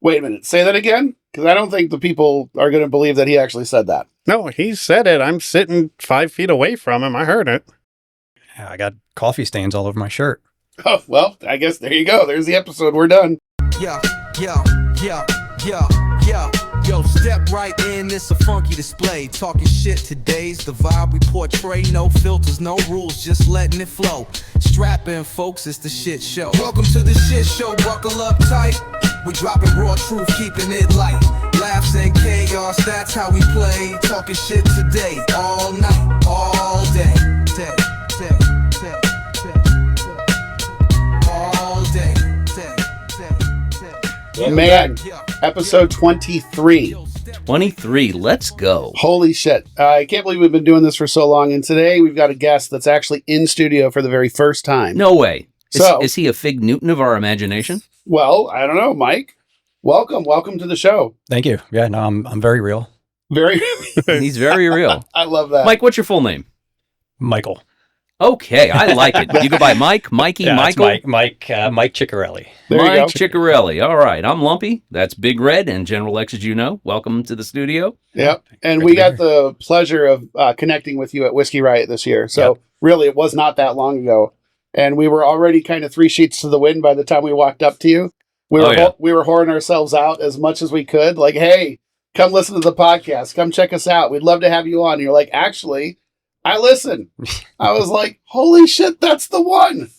Wait a minute. Say that again? Because I don't think the people are going to believe that he actually said that. No, he said it. I'm sitting 5 feet away from him. I heard it. Yeah, I got coffee stains all over my shirt. Oh, well, I guess there you go. There's the episode. We're done. Yeah. Yo, step right in, it's a funky display. Talking shit, today's the vibe we portray. No filters, no rules, just letting it flow. Strap in, folks, it's the shit show. Welcome to the shit show, buckle up tight. We dropping raw truth, keeping it light. Laughs and chaos, that's how we play. Talking shit today, all night, all day. All day. Man, episode 23. 23, let's go. Holy shit. I can't believe we've been doing this for so long. And today we've got a guest that's actually in studio for the very first time. No way. So, is he a Fig Newton of our imagination? Well, I don't know, Mike. Welcome to the show. Thank you. Yeah, no, I'm very real. Very. He's very real. I love that. Mike, what's your full name? Michael. Okay, I like it. You go by Mike, Mikey, Yeah, Michael? it's Mike Ciacciarelli. There you Mike go. Ciacciarelli. All right, I'm Lumpy. That's Big Red and General X, as you know. Welcome to the studio. Yep. And Good we to be got the pleasure of connecting with you at Whiskey Riot this year. So really, it was not that long ago. And we were already kind of 3 sheets to the wind by the time we walked up to you. We were whoring ourselves out as much as we could. Like, hey, come listen to the podcast. Come check us out. We'd love to have you on. And you're like, actually, I listen. I was like, holy shit, that's the one.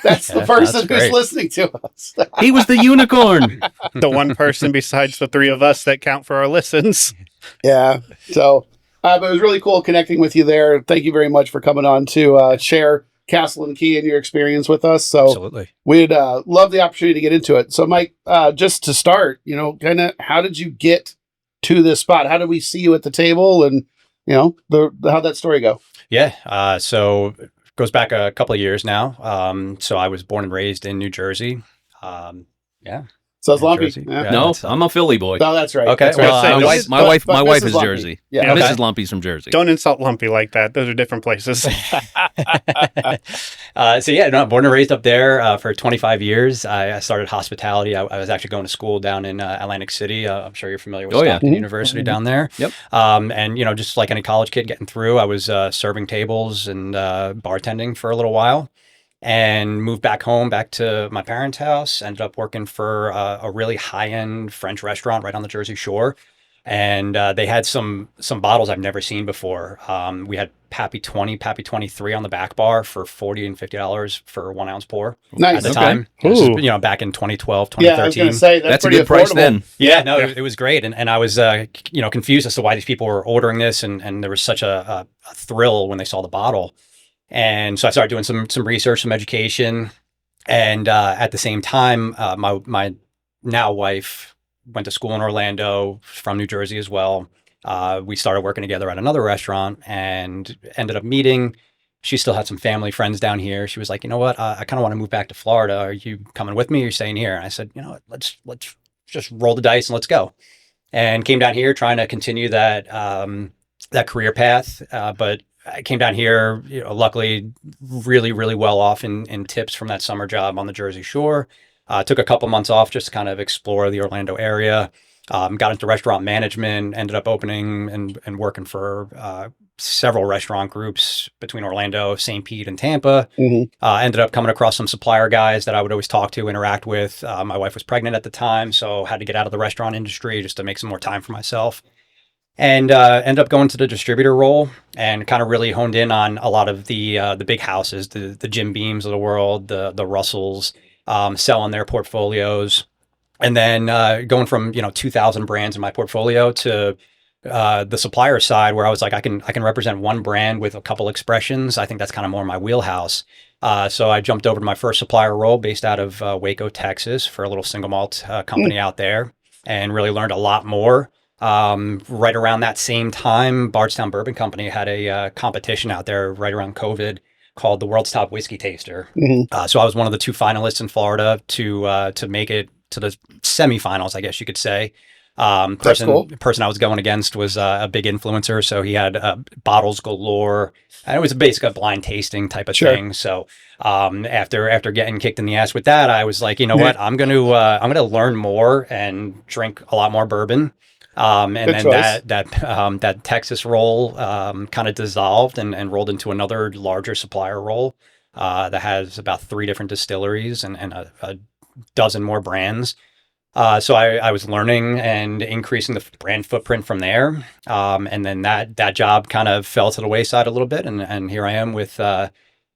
That's the person who's listening to us. He was the unicorn. The one person besides the 3 of us that count for our listens. Yeah. So, but it was really cool connecting with you there. Thank you very much for coming on to share Castle Key and your experience with us. So Absolutely. we'd love the opportunity to get into it. So, Mike, just to start, kind of how did you get to this spot? How did we see you at the table? And, how'd that story go? Yeah. So it goes back a couple of years now. So I was born and raised in New Jersey. Yeah. So it's Lumpy. Jersey. Yeah. Yeah. No, I'm a Philly boy. No, that's right. Okay, That's well, right. My wife Mrs. is Lumpy. Jersey. Yeah. Okay. Mrs. Lumpy's from Jersey. Don't insult Lumpy like that. Those are different places. Born and raised up there for 25 years. I started hospitality. I was actually going to school down in Atlantic City. I'm sure you're familiar with Stockton University down there. Yep. And just like any college kid getting through, I was serving tables and bartending for a little while. And moved back home, back to my parents' house. Ended up working for a really high-end French restaurant right on the Jersey Shore. And they had some bottles I've never seen before. We had Pappy 20, Pappy 23 on the back bar for $40 and $50 for 1 ounce pour. Nice. At the Okay. time. This is, back in 2012, 2013. Yeah, I was going to say, That's a pretty good price affordable. then. Yeah, no, it was great. And I was, confused as to why these people were ordering this. And there was such a thrill when they saw the bottle. And so I started doing some research, some education. And at the same time, my now wife went to school in Orlando, from New Jersey as well. We started working together at another restaurant and ended up meeting. She still had some family friends down here. She was like, you know what, I kind of want to move back to Florida. Are you coming with me or are you staying here? And I said, let's just roll the dice and let's go. And came down here trying to continue that career path. But I came down here, luckily really, really well off in tips from that summer job on the Jersey Shore. Took a couple months off just to kind of explore the Orlando area. Got into restaurant management, ended up opening and working for several restaurant groups between Orlando, St. Pete, and Tampa. Mm-hmm. Ended up coming across some supplier guys that I would always talk to, interact with. My wife was pregnant at the time, so had to get out of the restaurant industry just to make some more time for myself. And ended up going to the distributor role and kind of really honed in on a lot of the big houses, the Jim Beams of the world, the Russells, selling their portfolios. And then going from 2,000 brands in my portfolio to the supplier side, where I was like, I can represent one brand with a couple expressions. I think that's kind of more my wheelhouse. So I jumped over to my first supplier role based out of Waco, Texas, for a little single malt company out there, and really learned a lot more. Right around that same time, Bardstown Bourbon Company had a competition out there right around COVID called the World's Top Whiskey Taster. Mm-hmm. So I was one of the 2 finalists in Florida to make it to the semifinals, I guess you could say. Person I was going against was a big influencer, so he had bottles galore, and it was basically a blind tasting type of thing. So after getting kicked in the ass with that, I was like, you know what, I'm gonna learn more and drink a lot more bourbon. And then that Texas role kind of dissolved and rolled into another larger supplier role that has about 3 different distilleries and a dozen more brands. So I was learning and increasing the brand footprint from there. And then that job kind of fell to the wayside a little bit. And here I am with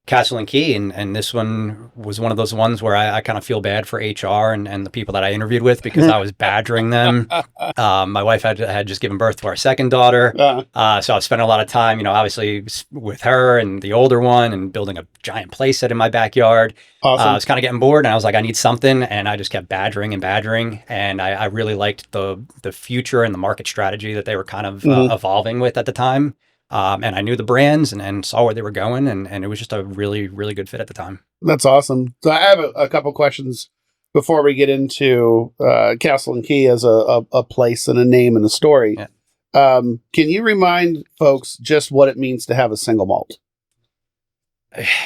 Castle Key. And this one was one of those ones where I kind of feel bad for HR and the people that I interviewed with because I was badgering them. My wife had just given birth to our second daughter. So I was spending a lot of time, obviously with her and the older one and building a giant place set in my backyard. Awesome. I was kind of getting bored and I was like, I need something. And I just kept badgering. And I really liked the future and the market strategy that they were kind of evolving with at the time. And I knew the brands and saw where they were going. And it was just a really, really good fit at the time. That's awesome. So I have a couple questions before we get into Castle Key as a place and a name and a story. Yeah. Can you remind folks just what it means to have a single malt?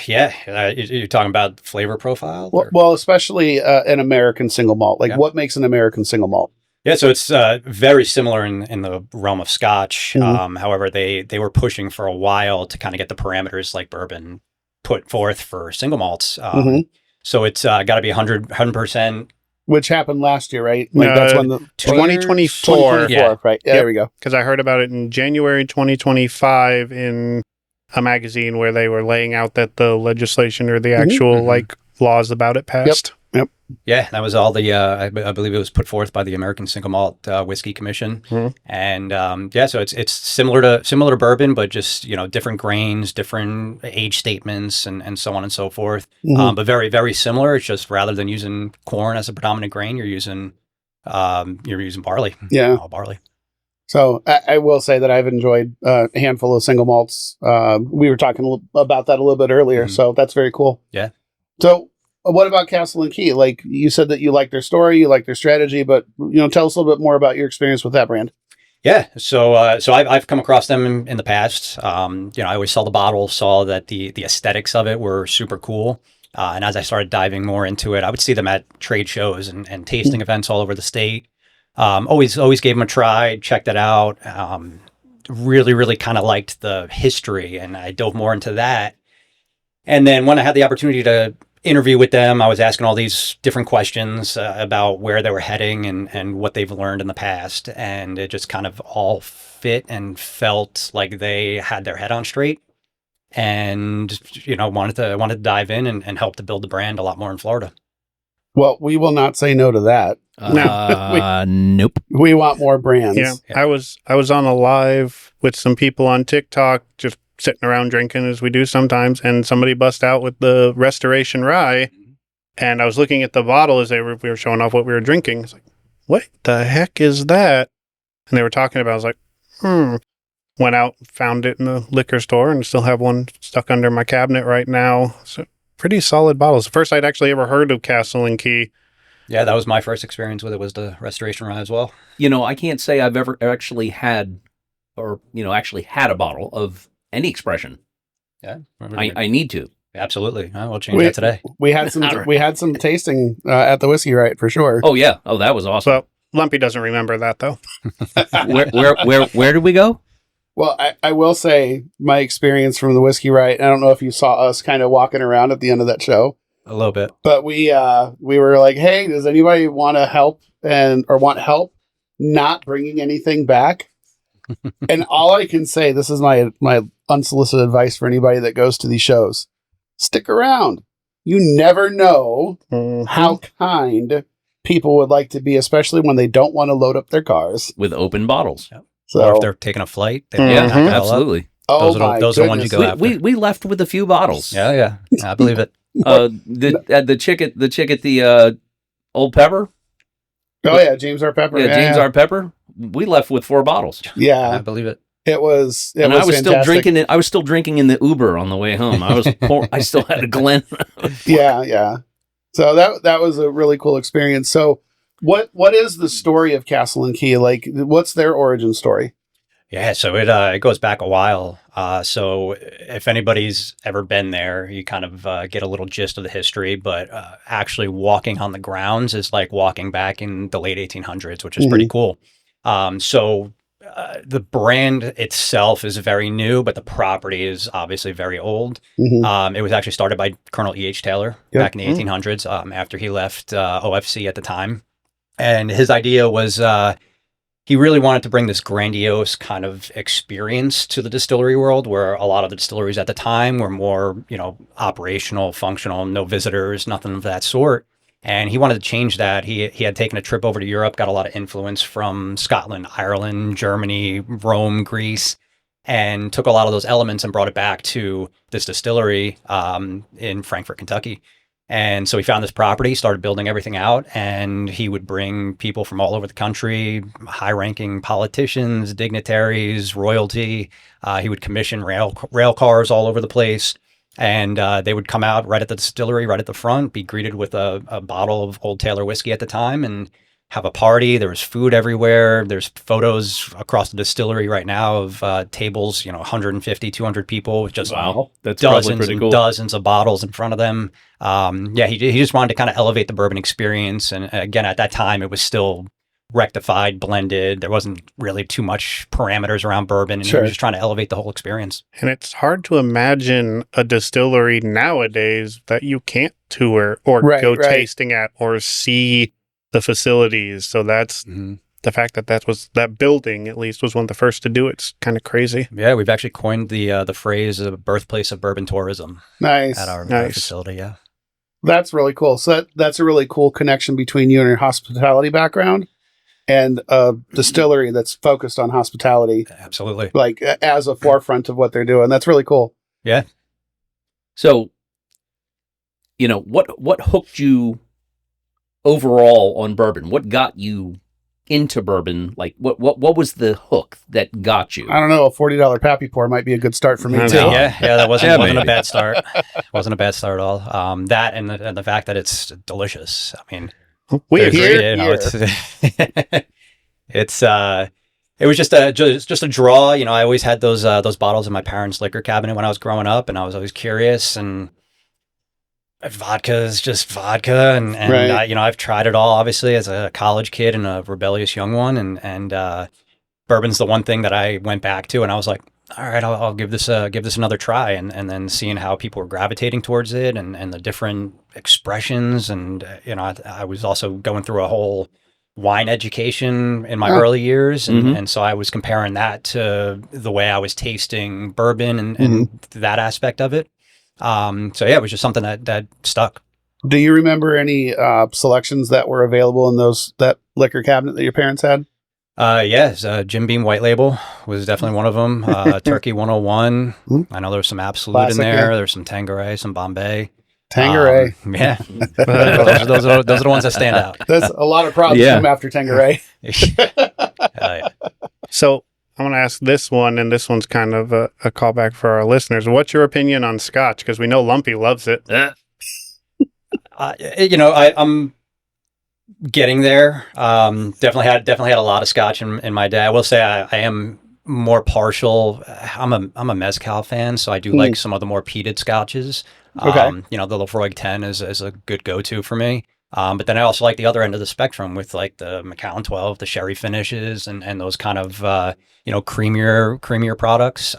Yeah. You're talking about flavor profile? Well, especially an American single malt. What makes an American single malt? Yeah, so it's very similar in the realm of Scotch. However, they were pushing for a while to kind of get the parameters like bourbon put forth for single malts. So it's got to be 100%. Which happened last year, right? That's when the 2024. Yeah. Right. Yeah, there we go. Because I heard about it in January 2025 in a magazine where they were laying out that the legislation or the actual laws about it passed. Yep. Yeah, that was all the, I believe it was put forth by the American Single Malt Whiskey Commission. And so it's similar to bourbon, but just, different grains, different age statements and so on and so forth. But very, very similar. It's just rather than using corn as a predominant grain, you're using barley. Yeah. All barley. So I will say that I've enjoyed a handful of single malts. We were talking about that a little bit earlier, so that's very cool. Yeah. So what about Castle Key? Like you said that you like their story, you like their strategy, but tell us a little bit more about your experience with that brand. Yeah, so I've come across them in the past. I always saw the bottle, saw that the aesthetics of it were super cool. And as I started diving more into it, I would see them at trade shows and tasting events all over the state. Always gave them a try, checked it out. Really, really kind of liked the history, and I dove more into that. And then when I had the opportunity to interview with them, I was asking all these different questions about where they were heading and what they've learned in the past. And it just kind of all fit and felt like they had their head on straight and, wanted to dive in and help to build the brand a lot more in Florida. Well, we will not say no to that. Nope. We want more brands. Yeah. I was on a live with some people on TikTok, just sitting around drinking as we do sometimes, and somebody bust out with the Restoration Rye, and I was looking at the bottle as we were showing off what we were drinking. It's like, what the heck is that? And they were talking about it. I was like, Went out, found it in the liquor store, and still have one stuck under my cabinet right now. So pretty solid bottles. The first I'd actually ever heard of Castle Key. Yeah, that was my first experience with it, was the Restoration Rye as well. I can't say I've ever actually had a bottle of any expression. Yeah, I need to. Absolutely. We'll change that today. We had some tasting at the Whiskey Riot for sure. Oh yeah. Oh, that was awesome. Well, Lumpy doesn't remember that though. Where did we go? Well, I will say my experience from the Whiskey Riot. I don't know if you saw us kind of walking around at the end of that show. A little bit. But we were like, hey, does anybody want to help or want help not bringing anything back? And all I can say, this is my unsolicited advice for anybody that goes to these shows. Stick around. You never know how kind people would like to be, especially when they don't want to load up their cars. With open bottles. Yep. So, or if they're taking a flight. Absolutely. Those are the ones you go after. We left with a few bottles. Yeah. I believe it. The chick at the Old Pepper. Oh yeah, James R. Pepper. Yeah, James R. Pepper. We left with 4 bottles. Yeah, I believe it. It was. I was fantastic. still drinking it. I was still drinking in the Uber on the way home. I still had a Glen. Yeah. So that was a really cool experience. So What is the story of Castle and Key? Like, what's their origin story? Yeah, so it goes back a while. So if anybody's ever been there, you kind of get a little gist of the history. But actually walking on the grounds is like walking back in the late 1800s, which is pretty cool. So the brand itself is very new, but the property is obviously very old. It was actually started by Colonel E.H. Taylor back in the 1800s after he left OFC at the time. And his idea was he really wanted to bring this grandiose kind of experience to the distillery world, where a lot of the distilleries at the time were more, operational, functional, no visitors, nothing of that sort. And he wanted to change that. He had taken a trip over to Europe, got a lot of influence from Scotland, Ireland, Germany, Rome, Greece, and took a lot of those elements and brought it back to this distillery in Frankfort, Kentucky. And so he found this property, started building everything out, and he would bring people from all over the country, high-ranking politicians, dignitaries, royalty. He would commission rail cars all over the place, and they would come out right at the distillery, right at the front, be greeted with a bottle of Old Taylor whiskey at the time, and have a party. There was food everywhere. There's photos across the distillery right now of tables, 150, 200 people with just That's dozens pretty and cool. dozens of bottles in front of them. He just wanted to kind of elevate the bourbon experience. And again, at that time, it was still rectified, blended. There wasn't really too much parameters around bourbon. And he was just trying to elevate the whole experience. And it's hard to imagine a distillery nowadays that you can't tour or go tasting at or see the facilities. So that's the fact that that building at least was one of the first to do it's kind of crazy. Yeah, we've actually coined the phrase birthplace of bourbon tourism. Nice. At our facility, yeah. That's really cool. So that's a really cool connection between you and your hospitality background and a distillery that's focused on hospitality. Absolutely. Like as a forefront of what they're doing. That's really cool. Yeah. So, what hooked you overall on bourbon? What got you into bourbon? Like what was the hook that got you? I don't know. A $40 Pappy Pour might be a good start for me too. Yeah, that wasn't a bad start. Wasn't a bad start at all. That and the fact that it's delicious. I mean, it was just a draw. I always had those bottles in my parents' liquor cabinet when I was growing up, and I was always curious. And vodka is just vodka, and I've tried it all, obviously, as a college kid and a rebellious young one, and bourbon's the one thing that I went back to, and I was like, all right, I'll give this another try, and then seeing how people were gravitating towards it, and the different expressions, and I was also going through a whole wine education in my early years, and so I was comparing that to the way I was tasting bourbon and that aspect of it. It was just something that stuck. Do you remember any selections that were available in that liquor cabinet that your parents had? Yes, Jim Beam White Label was definitely one of them. Turkey 101. I know there's some Absolute Classic, in there. yeah. There's some Tanqueray, some Bombay. Tanqueray. Yeah. those are the ones that stand out. That's a lot of problems come after Tanqueray. Yeah. So I want to ask this one, and this one's kind of a callback for our listeners. What's your opinion on Scotch? Because we know Lumpy loves it. I'm getting there. Definitely had a lot of Scotch in my day. I will say I am more partial. I'm a mezcal fan, so I do like some of the more peated Scotches. Okay. The Lafroig 10 is a good go-to for me. But then I also like the other end of the spectrum with like the Macallan 12, the sherry finishes, and those kind of creamier products.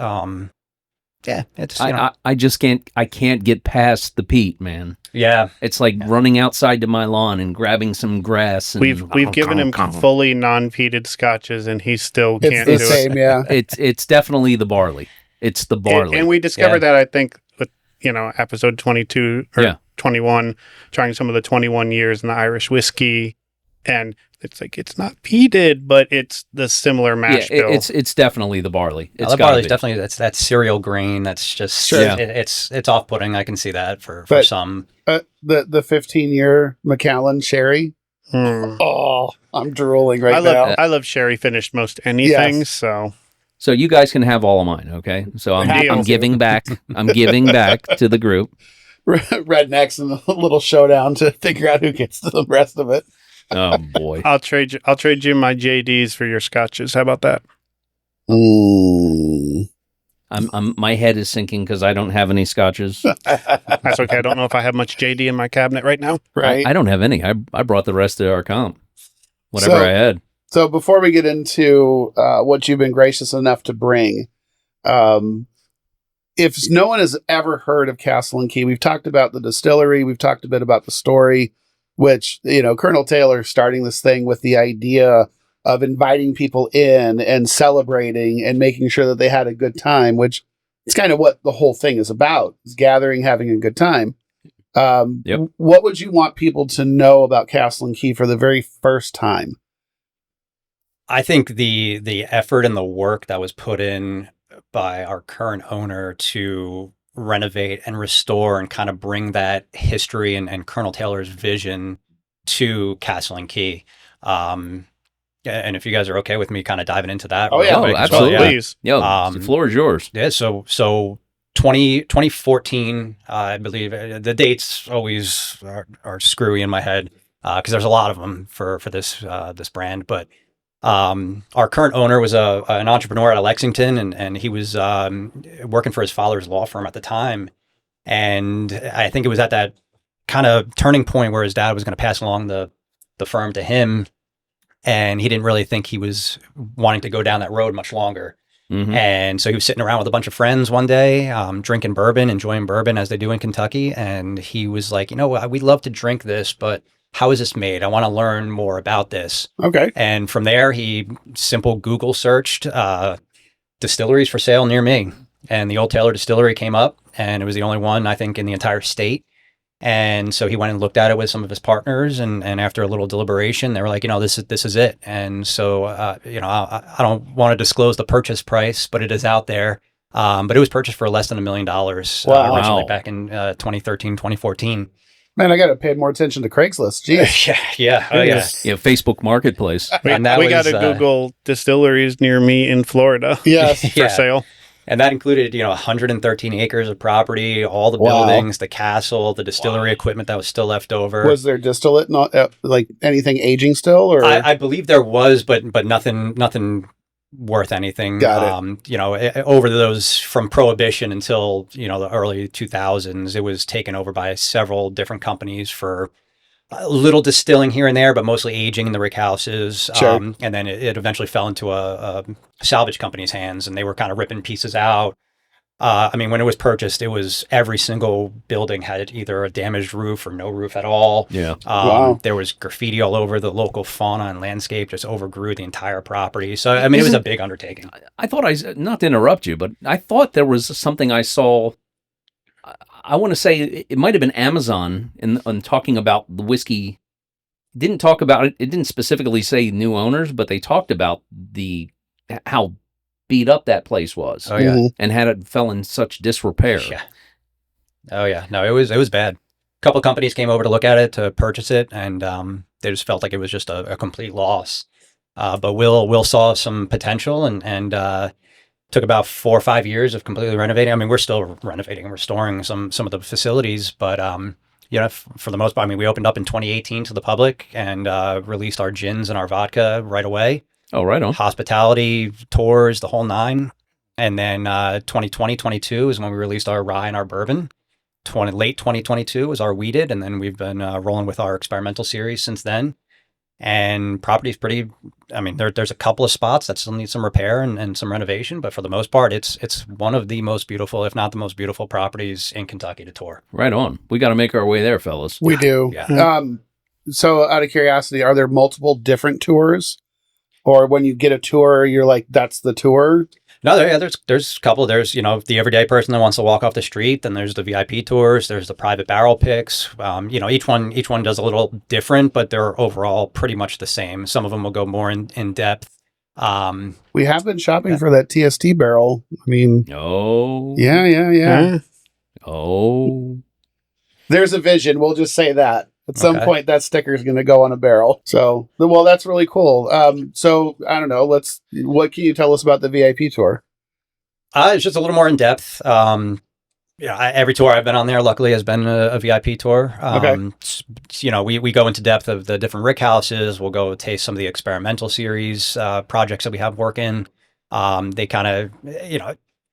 It's I just can't get past the peat, man. Yeah, it's like running outside to my lawn and grabbing some grass. And we've given him fully non-peated scotches, and he still can't do it. Yeah, it's definitely the barley. It's the barley, and we discovered that I think with episode 22 or 21, trying some of the 21 years in the Irish whiskey, and it's like it's not peated, but it's the similar mash bill. It's definitely the barley. The barley is definitely that cereal grain. That's just it's off-putting. I can see that for some. The 15-year Macallan sherry. Oh, I'm drooling now. I love sherry finished most anything. Yes. So you guys can have all of mine, okay? So I'm giving back. I'm giving back to the group. Rednecks and a little showdown to figure out who gets the rest of it. Oh boy. I'll trade you my JDs for your scotches. How about that? Mm. My head is sinking because I don't have any scotches. That's okay. I don't know if I have much JD in my cabinet right now. Right. I don't have any. I brought the rest of our comp. Whatever I had. So before we get into what you've been gracious enough to bring, if no one has ever heard of Castle and Key, we've talked about the distillery, we've talked a bit about the story, which, Colonel Taylor starting this thing with the idea of inviting people in and celebrating and making sure that they had a good time, which is kind of what the whole thing is about, is gathering, having a good time. Yep. What would you want people to know about Castle and Key for the very first time? I think the effort and the work that was put in by our current owner to renovate and restore and kind of bring that history and Colonel Taylor's vision to Castle and Key. And if you guys are okay with me kind of diving into that. Oh, yeah. real quick as Absolutely. well, yeah. Please. Yo, the floor is yours. Yeah, so 2014, I believe the dates always are screwy in my head because there's a lot of them for this brand. But our current owner was an entrepreneur out of Lexington, and he was working for his father's law firm at the time. And I think it was at that kind of turning point where his dad was going to pass along the firm to him, and he didn't really think he was wanting to go down that road much longer. Mhm. And so he was sitting around with a bunch of friends one day, drinking bourbon, enjoying bourbon as they do in Kentucky. And he was like, we'd love to drink this, but how is this made? I want to learn more about this. Okay. And from there, he simple Google searched distilleries for sale near me. And the Old Taylor Distillery came up, and it was the only one, I think, in the entire state. And so he went and looked at it with some of his partners, and after a little deliberation, they were like, this is it. And so, I don't want to disclose the purchase price, but it is out there. But it was purchased for less than $1 million Wow. originally back in 2013, 2014. Man, I got to pay more attention to Craigslist. Jeez. Yeah. Oh, yeah. Yeah, Facebook Marketplace. And that we got was, to Google distilleries near me in Florida Yes. for Yeah. sale. And that included, 113 acres of property, all the Wow. buildings, the castle, the distillery equipment that was still left over. Was there distillate, not like anything aging still? Or I believe there was, but nothing worth anything. Got it. Over those from Prohibition until the early 2000s, it was taken over by several different companies for a little distilling here and there, but mostly aging in the rick houses. Sure. And then it eventually fell into a salvage company's hands, and they were kind of ripping pieces out. When it was purchased, it was every single building had either a damaged roof or no roof at all. Yeah. Wow. There was graffiti all over. The local fauna and landscape just overgrew the entire property. So, it was a big undertaking. I thought not to interrupt you, but I thought there was something I saw. I want to say it might have been Amazon in talking about the whiskey. Didn't talk about it. It didn't specifically say new owners, but they talked about how beat up that place was. Oh yeah. Mhm. And had it fell in such disrepair. Yeah. Oh yeah. No, it was bad. A couple companies came over to look at it, to purchase it, and they just felt like it was just a complete loss. But Will saw some potential and took about 4 or 5 years of completely renovating. We're still renovating and restoring some of the facilities, but for the most part, we opened up in 2018 to the public and released our gins and our vodka right away. Oh, right on. Hospitality, tours, the whole nine. And then 2020, 22 is when we released our rye and our bourbon. Late 2022 was our wheated, and then we've been rolling with our experimental series since then. And property's pretty, there's a couple of spots that still need some repair and some renovation, but for the most part, it's one of the most beautiful, if not the most beautiful properties in Kentucky to tour. Right on. We got to make our way there, fellas. We do. Yeah. So out of curiosity, are there multiple different tours? Or when you get a tour, you're like, that's the tour? No, there's a couple. There's, the everyday person that wants to walk off the street. Then there's the VIP tours. There's the private barrel picks. Each one does a little different, but they're overall pretty much the same. Some of them will go more in depth. We have been shopping for that TST barrel. Oh. Yeah. Oh. There's a vision. We'll just say that. At some Okay. point, that sticker is going to go on a barrel. So, well, that's really cool. So, I don't know. What can you tell us about the VIP tour? It's just a little more in depth. every tour I've been on there, luckily, has been a VIP tour. Okay. We go into depth of the different rick houses. We'll go taste some of the experimental series projects that we have working. They kind of,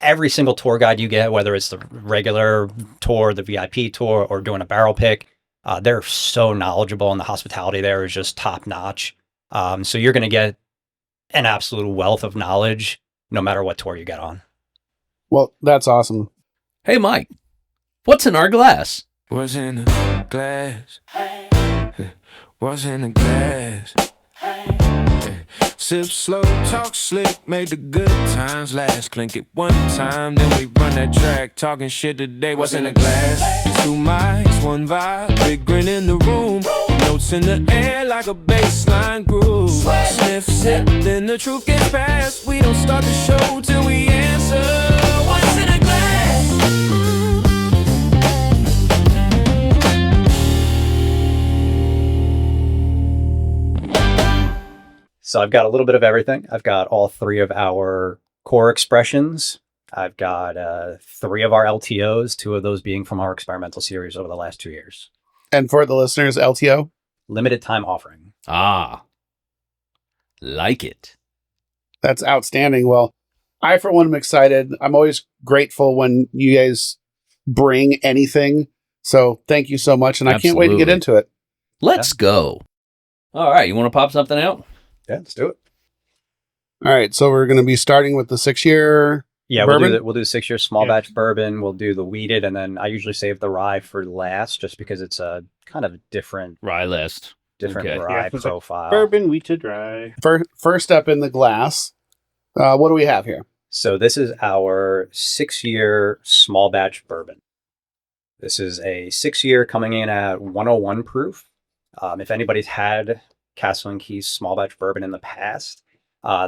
every single tour guide you get, whether it's the regular tour, the VIP tour, or doing a barrel pick, they're so knowledgeable, and the hospitality there is just top notch. So you're going to get an absolute wealth of knowledge no matter what tour you get on. Well, that's awesome. Hey, Mike, what's in our glass? What's in the glass? What's in the glass? Sip slow, talk slick, made the good times last. Clink it one time, then we run that track. Talking shit today, what's in the glass? 2 mics, 1 vibe, big grin in the room. Notes in the air like a bassline groove. Sniff, sip, then the truth gets passed. We don't start the show till we answer. What's in a glass? So I've got a little bit of everything. I've got all 3 of our core expressions. I've got 3 of our LTOs, 2 of those being from our experimental series over the last 2 years. And for the listeners, LTO? Limited time offering. Like it. That's outstanding. Well, I, for one, am excited. I'm always grateful when you guys bring anything. So thank you so much. And I can't wait to get into it. Let's go. All right. You want to pop something out? Yeah, let's do it. All right. So we're going to be starting with the 6-year bourbon? We'll do the 6-year small batch bourbon. We'll do the wheated. And then I usually save the rye for last just because it's a kind of different Rye list. rye profile. Bourbon, wheated rye. First up in the glass. What do we have here? So this is our 6-year small batch bourbon. This is a 6-year coming in at 101 proof. If anybody's had Castle Key's small batch bourbon in the past,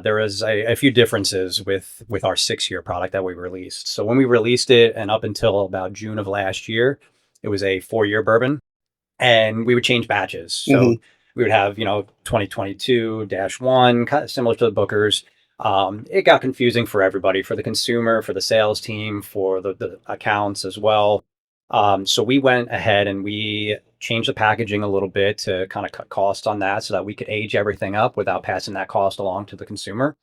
there is a few differences with our 6-year product that we released. So when we released it and up until about June of last year, it was a 4-year bourbon, and we would change batches. So we would have, 2022-1, kind of similar to the Booker's. It got confusing for everybody, for the consumer, for the sales team, for the accounts as well. So we went ahead and we changed the packaging a little bit to kind of cut costs on that so that we could age everything up without passing that cost along to the consumer.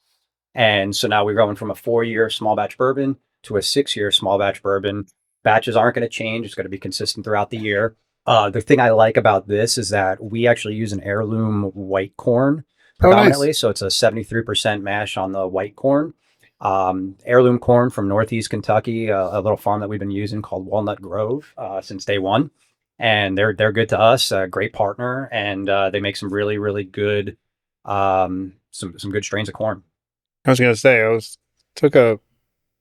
And so now we're going from a 4-year small batch bourbon to a 6-year small batch bourbon. Batches aren't going to change. It's going to be consistent throughout the year. The thing I like about this is that we actually use an heirloom white corn predominantly. Nice. So it's a 73% mash on the white corn. Heirloom corn from Northeast Kentucky, a little farm that we've been using called Walnut Grove since day one. And they're good to us, a great partner, and they make some really, really good, some good strains of corn. I was going to say, took a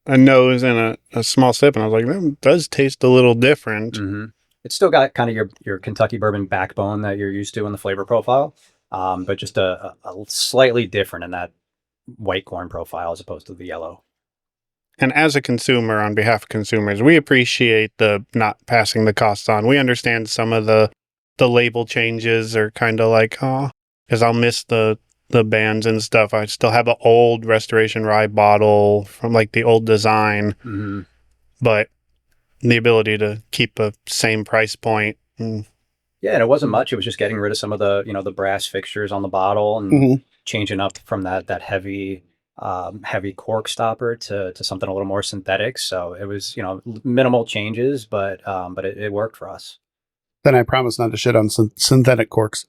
nose and a small sip, and I was like, that does taste a little different. Mm-hmm. It's still got kind of your Kentucky bourbon backbone that you're used to in the flavor profile, but just a slightly different in that white corn profile as opposed to the yellow. And as a consumer, on behalf of consumers, we appreciate the not passing the costs on. We understand some of the label changes are kind of like, because I'll miss the bands and stuff. I still have an old Restoration Rye bottle from like the old design, but the ability to keep a same price point. Yeah, and it wasn't much. It was just getting rid of some of the, the brass fixtures on the bottle and changing up from that heavy cork stopper to something a little more synthetic. So it was, minimal changes, but it worked for us. Then I promise not to shit on synthetic corks.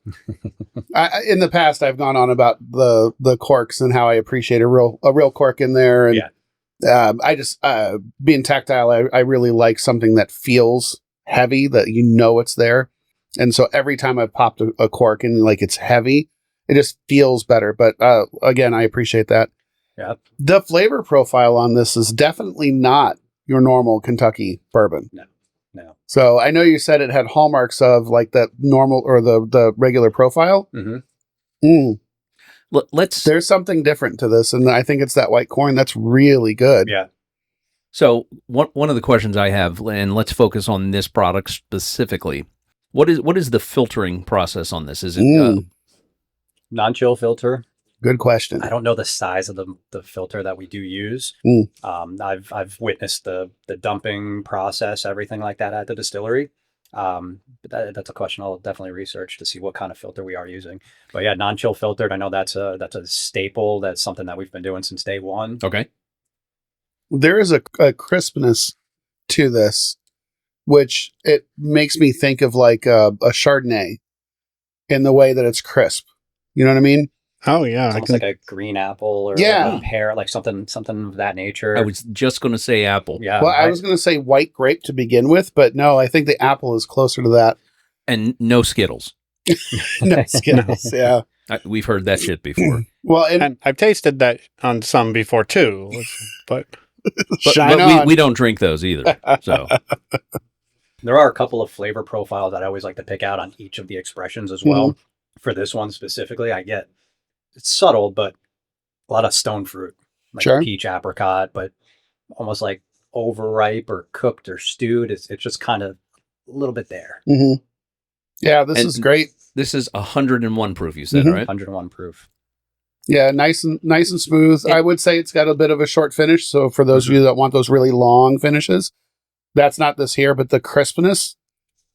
In the past, I've gone on about the corks and how I appreciate a real cork in there. And I just, being tactile, I really like something that feels heavy, that it's there. And so every time I've popped a cork and like it's heavy, it just feels better. But again, I appreciate that. Yeah. The flavor profile on this is definitely not your normal Kentucky bourbon. No. So I know you said it had hallmarks of like that normal or the regular profile. There's something different to this, and I think it's that white corn that's really good. Yeah. So one of the questions I have, and let's focus on this product specifically. What is the filtering process on this? Is it non-chill filter? Good question. I don't know the size of the filter that we do use. I've witnessed the dumping process, everything like that at the distillery. But that's a question I'll definitely research to see what kind of filter we are using. But yeah, non-chill filtered. I know that's a staple. That's something that we've been doing since day one. Okay. There is a crispness to this, which it makes me think of like a Chardonnay in the way that it's crisp. You know what I mean? Oh yeah, It's almost like a green apple or Yeah. like a pear, like something of that nature. I was just going to say apple. Yeah. Well, I was going to say white grape to begin with, but no, I think the apple is closer to that. And no Skittles. No, Skittles, yeah. We've heard that shit before. Well, and I've tasted that on some before too, but shine but on. we don't drink those either. So There are a couple of flavor profiles that I always like to pick out on each of the expressions as well. For this one specifically, I get it's subtle, but a lot of stone fruit, like Sure. peach, apricot, but almost like overripe or cooked or stewed. It's just kind of a little bit there. Mhm. Yeah, this And- is great. this is 101 proof, you said, Mhm. right? 101 proof. Yeah, nice and smooth. I would say it's got a bit of a short finish. So for those of you that want those really long finishes, that's not this here, but the crispness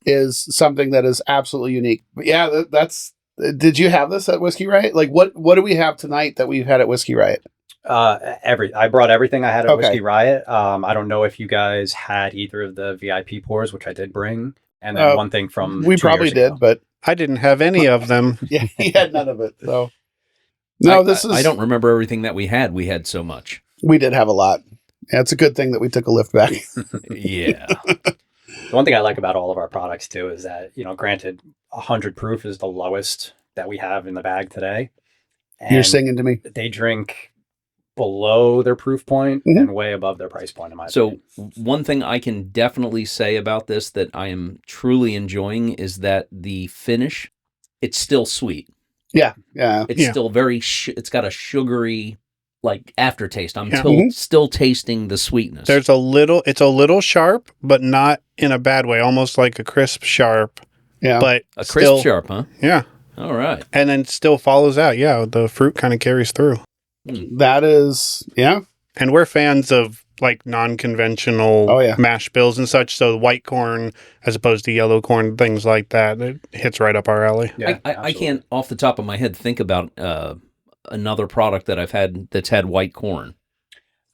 is something that is absolutely unique. But yeah, that's. Did you have this at Whiskey Riot? Like what do we have tonight that we've had at Whiskey Riot? I brought everything I had at Okay. Whiskey Riot. I don't know if you guys had either of the VIP pours, which I did bring, and then one thing from We 2 probably years did, ago. but I didn't have any of them. yeah, he had none of it. So no, I don't remember everything that we had. We had so much. We did have a lot. Yeah, it's a good thing that we took a lift back. Yeah. The one thing I like about all of our products too is that, granted, 100 proof is the lowest that we have in the bag today. And You're singing to me. they drink below their proof point Mhm. and way above their price point, in my So opinion. one thing I can definitely say about this that I am truly enjoying is that the finish, it's still sweet. Yeah. It's Yeah. still very, it's got a sugary like aftertaste. I'm Yeah. still tasting the sweetness. It's a little sharp, but not in a bad way. Almost like a crisp sharp, Yeah. but a crisp still, sharp, huh? Yeah, All right. and then still follows out. Yeah, the fruit kind of carries through. That is, yeah. And we're fans of like non-conventional Oh, yeah. mash bills and such. So white corn as opposed to yellow corn, things like that. It hits right up our alley. Yeah, I absolutely. can't off the top of my head think about another product that I've had that's had white corn.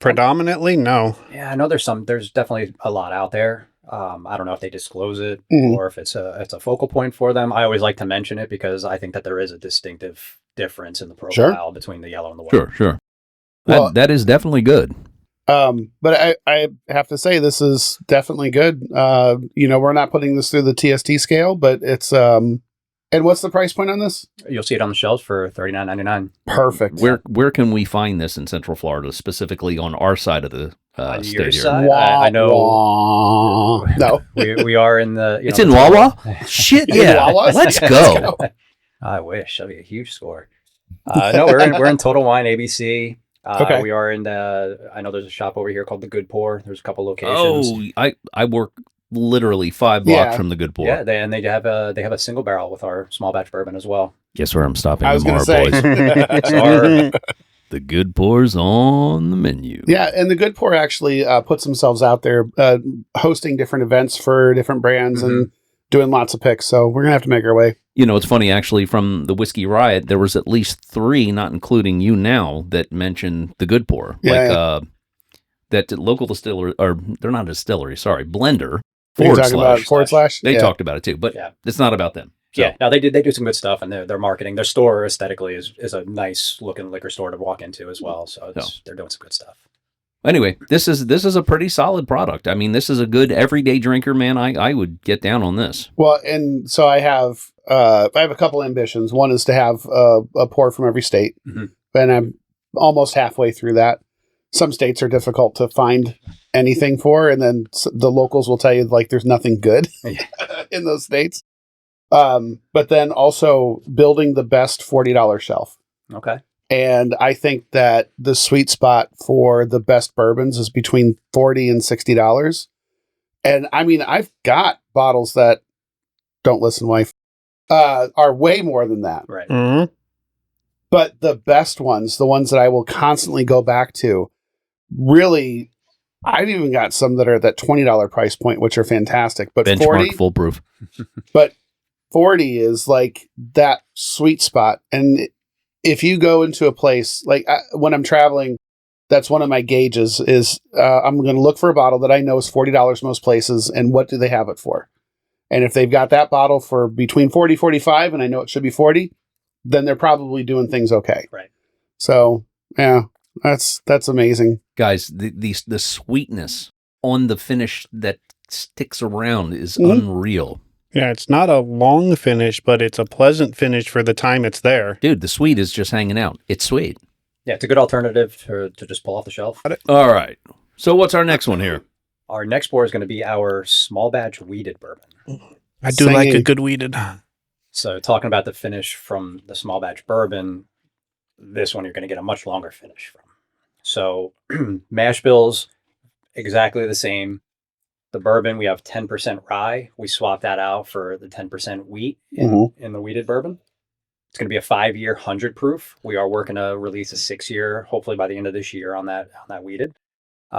Predominantly, no. Yeah, I know there's definitely a lot out there. I don't know if they disclose it Mhm. or if it's a focal point for them. I always like to mention it because I think that there is a distinctive difference in the profile between the yellow and the white. Sure. Well- that is definitely good. But I have to say this is definitely good. We're not putting this through the TST scale, but it's and what's the price point on this? You'll see it on the shelves for $39.99. Perfect. Where can we find this in Central Florida, specifically on our side of the On state your here? side, I know Wah. No. we are in the. It's in Wawa? Shit, In yeah. Wawa's? Let's Yeah, go. I wish that'd be a huge score. No, we're in Total Wine ABC. Okay. We are in the. I know there's a shop over here called the Good Pour. There's a couple locations. Oh, I work literally 5 blocks Yeah. from the Good Pour. Yeah, they have a single barrel with our small batch bourbon as well. Guess where I'm stopping I was going tomorrow, to say. boys? Sorry. The Good Pour's on the menu. Yeah, and the Good Pour actually puts themselves out there hosting different events for different brands and doing lots of picks. So we're going to have to make our way. You know, it's funny, actually, from the Whiskey Riot, there was at least 3, not including you now, that mentioned the Good Pour. Yeah, That local distillery, or they're not a distillery, sorry, blender, You're talking about forward slash? They Yeah. talked about it too, but Yeah. it's not about them. So, Yeah, no, they do some good stuff, and their marketing, their store aesthetically is a nice looking liquor store to walk into as well. So they're doing some good stuff. Anyway, this is a pretty solid product. I mean, this is a good everyday drinker, man. I would get down on this. Well, and so I have a couple ambitions. One is to have a pour from every state, and I'm almost halfway through that. Some states are difficult to find anything for, and then the locals will tell you like there's nothing good in those states. But then also building the best $40 shelf. Okay. And I think that the sweet spot for the best bourbons is between $40 and $60. And I mean, I've got bottles that, don't listen, wife, are way more than that. Right. Mhm. But the best ones, the ones that I will constantly go back to, really, I've even got some that are at that $20 price point, which are fantastic. But Benchmark 40, foolproof. but 40 is like that sweet spot. And if you go into a place, like when I'm traveling, that's one of my gauges is I'm going to look for a bottle that I know is $40 most places, and what do they have it for? And if they've got that bottle for between 40, 45, and I know it should be 40, then they're probably doing things okay. Right. So, yeah, that's amazing. Guys, the sweetness on the finish that sticks around is unreal. Yeah, it's not a long finish, but it's a pleasant finish for the time it's there. Dude, the sweet is just hanging out. It's sweet. Yeah, it's a good alternative to just pull off the shelf. All right. So what's our next one here? Our next pour is going to be our small batch wheated bourbon. I do like a good wheated. So talking about the finish from the small batch bourbon, this one you're going to get a much longer finish from. So mash bills, exactly the same. The bourbon, we have 10% rye. We swapped that out for the 10% wheat in the wheated bourbon. It's going to be a 5-year 100 proof. We are working to release a 6-year, hopefully by the end of this year on that wheated.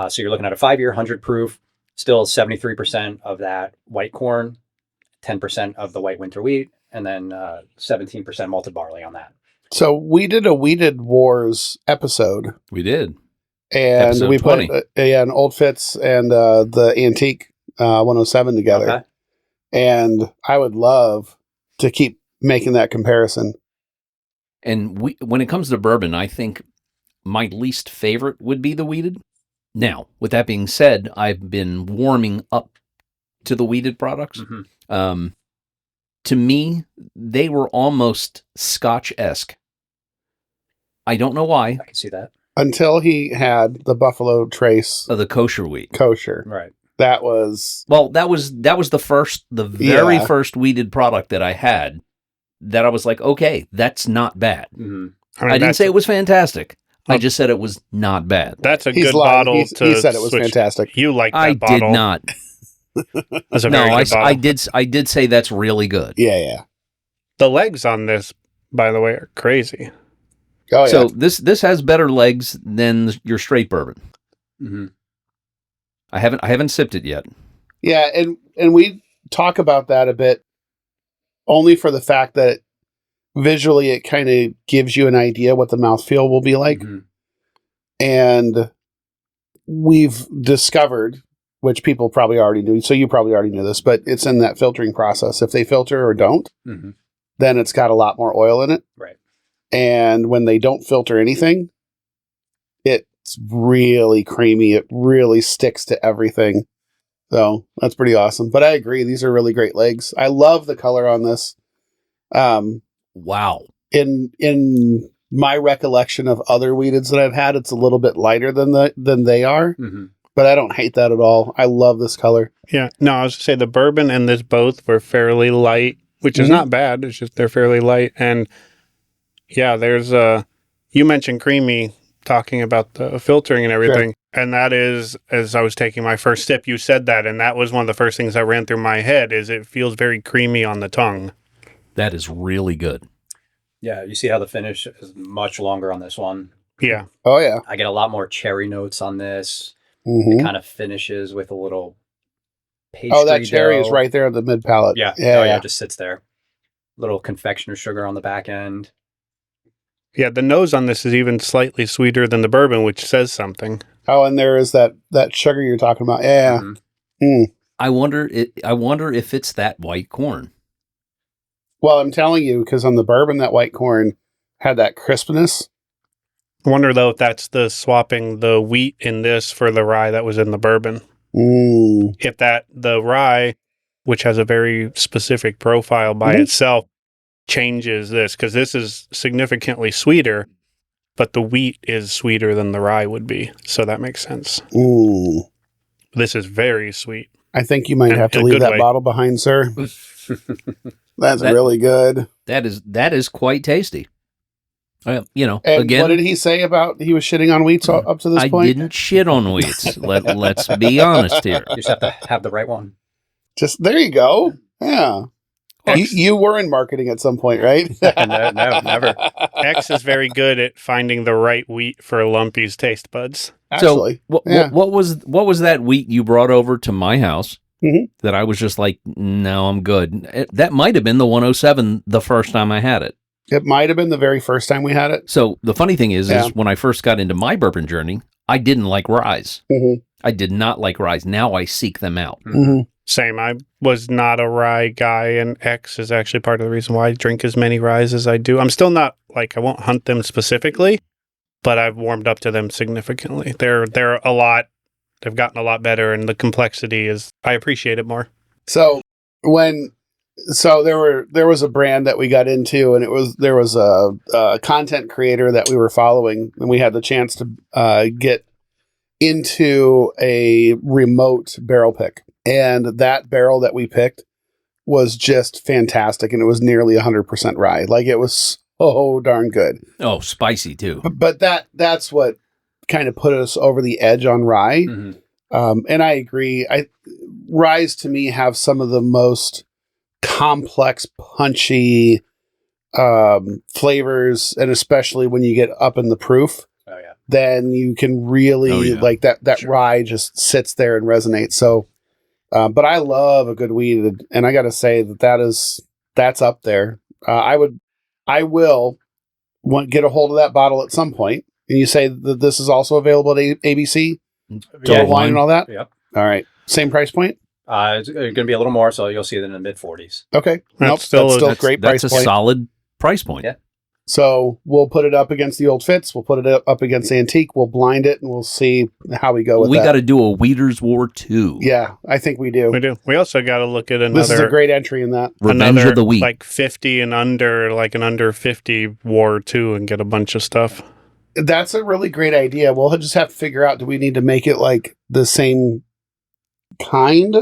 So you're looking at a 5-year 100 proof, still 73% of that white corn, 10% of the white winter wheat, and then 17% malted barley on that. So we did a Wheated Wars episode. We did. And Episode we 20. put an Old Fitz and the Antique 107 together. Okay. And I would love to keep making that comparison. And when it comes to bourbon, I think my least favorite would be the wheated. Now, with that being said, I've been warming up to the wheated products. To me, they were almost Scotch-esque. I don't know why. I can see that. Until he had the Buffalo Trace Of the kosher wheat. kosher. Right. That was... Well, that was the very first wheated product that I had that I was like, okay, that's not bad. Mm-hmm. I didn't say it was fantastic. I just said it was not bad. That's a He's good lying. bottle He to said it was switch. fantastic. You like that I bottle. did not. That's a No, very good bottle. I did say that's really good. Yeah. The legs on this, by the way, are crazy. Oh, yeah. So this has better legs than your straight bourbon. Mm-hmm. I haven't sipped it yet. Yeah, and we talk about that a bit only for the fact that visually it kind of gives you an idea what the mouthfeel will be like. Mm-hmm. And we've discovered, which people probably already knew, so you probably already knew this, but it's in that filtering process. If they filter or don't, then it's got a lot more oil in it. Right. And when they don't filter anything, it's really creamy. It really sticks to everything. So that's pretty awesome. But I agree. These are really great legs. I love the color on this. Wow. In my recollection of other wheateds that I've had, it's a little bit lighter than they are. Mm-hmm. But I don't hate that at all. I love this color. Yeah. No, I was going to say the bourbon and this both were fairly light, which is not bad. It's just they're fairly light. And yeah, there's you mentioned creamy, talking about the filtering and everything. Sure. And that is, as I was taking my first sip, you said that, and that was one of the first things that ran through my head, is it feels very creamy on the tongue. That is really good. Yeah, you see how the finish is much longer on this one. Yeah. Oh, yeah. I get a lot more cherry notes on this. Mm-hmm. It kind of finishes with a little pastry Oh, that cherry dough. is right there at the mid palate. Yeah. Yeah. It just sits there. Little confectioner sugar on the back end. Yeah, the nose on this is even slightly sweeter than the bourbon, which says something. Oh, and there is that sugar you're talking about. Yeah. Mm-hmm. Mm. I wonder if it's that white corn. Well, I'm telling you, because on the bourbon, that white corn had that crispness. I wonder, though, if that's the swapping the wheat in this for the rye that was in the bourbon. Mm. If the rye, which has a very specific profile by itself, changes this, because this is significantly sweeter, but the wheat is sweeter than the rye would be. So that makes sense. Mm. This is very sweet. I think you might have to leave that bottle behind, sir. That's really good. That is quite tasty. And again, what did he say about he was shitting on wheats up to this point? I didn't shit on wheats. Let's be honest here. You just have to have the right one. Just there you go. Yeah. You were in marketing at some point, right? No, never. X is very good at finding the right wheat for Lumpy's taste buds. Actually, so yeah. what was that wheat you brought over to my house Mhm. that I was just like, no, I'm good. That might have been the 107 the first time I had it. It might have been the very first time we had it. So the funny thing is Yeah. when I first got into my bourbon journey, I didn't like ryes. Mhm. I did not like ryes. Now I seek them out. Mhm. Same. I was not a rye guy, and X is actually part of the reason why I drink as many ryes as I do. I'm still not like I won't hunt them specifically, but I've warmed up to them significantly. They're a lot. They've gotten a lot better, and the complexity is. I appreciate it more. So there was a brand that we got into, and there was a content creator that we were following, and we had the chance to get into a remote barrel pick, and that barrel that we picked was just fantastic, and it was nearly 100% rye. Like, it was so darn good. Oh, spicy too. But that's what kind of put us over the edge on rye. Mm-hmm. And I agree. Ryes to me have some of the most complex, punchy flavors, and especially when you get up in the proof, Oh yeah. then you can really like that Sure. rye just sits there and resonates. So, but I love a good wheated, and I got to say that's up there. I will get a hold of that bottle at some point. And you say that this is also available at ABC, Total Wine and all that. Yep. All right, same price point. It's going to be a little more, so you'll see it in the mid-40s. Okay, That's that's still still- great That's price a point. solid price point. Yeah. So we'll put it up against the old Fitz. We'll put it up against Antique. We'll blind it, and we'll see how we go with We that. got to do a Weeder's War 2. Yeah, I think we do. We do. We also got to look at This is a another great entry in that. Revenge of the Wheat. like 50 and under, like an under 50 war too, and get a bunch of stuff. That's a really great idea. We'll just have to figure out, do we need to make it like the same kind?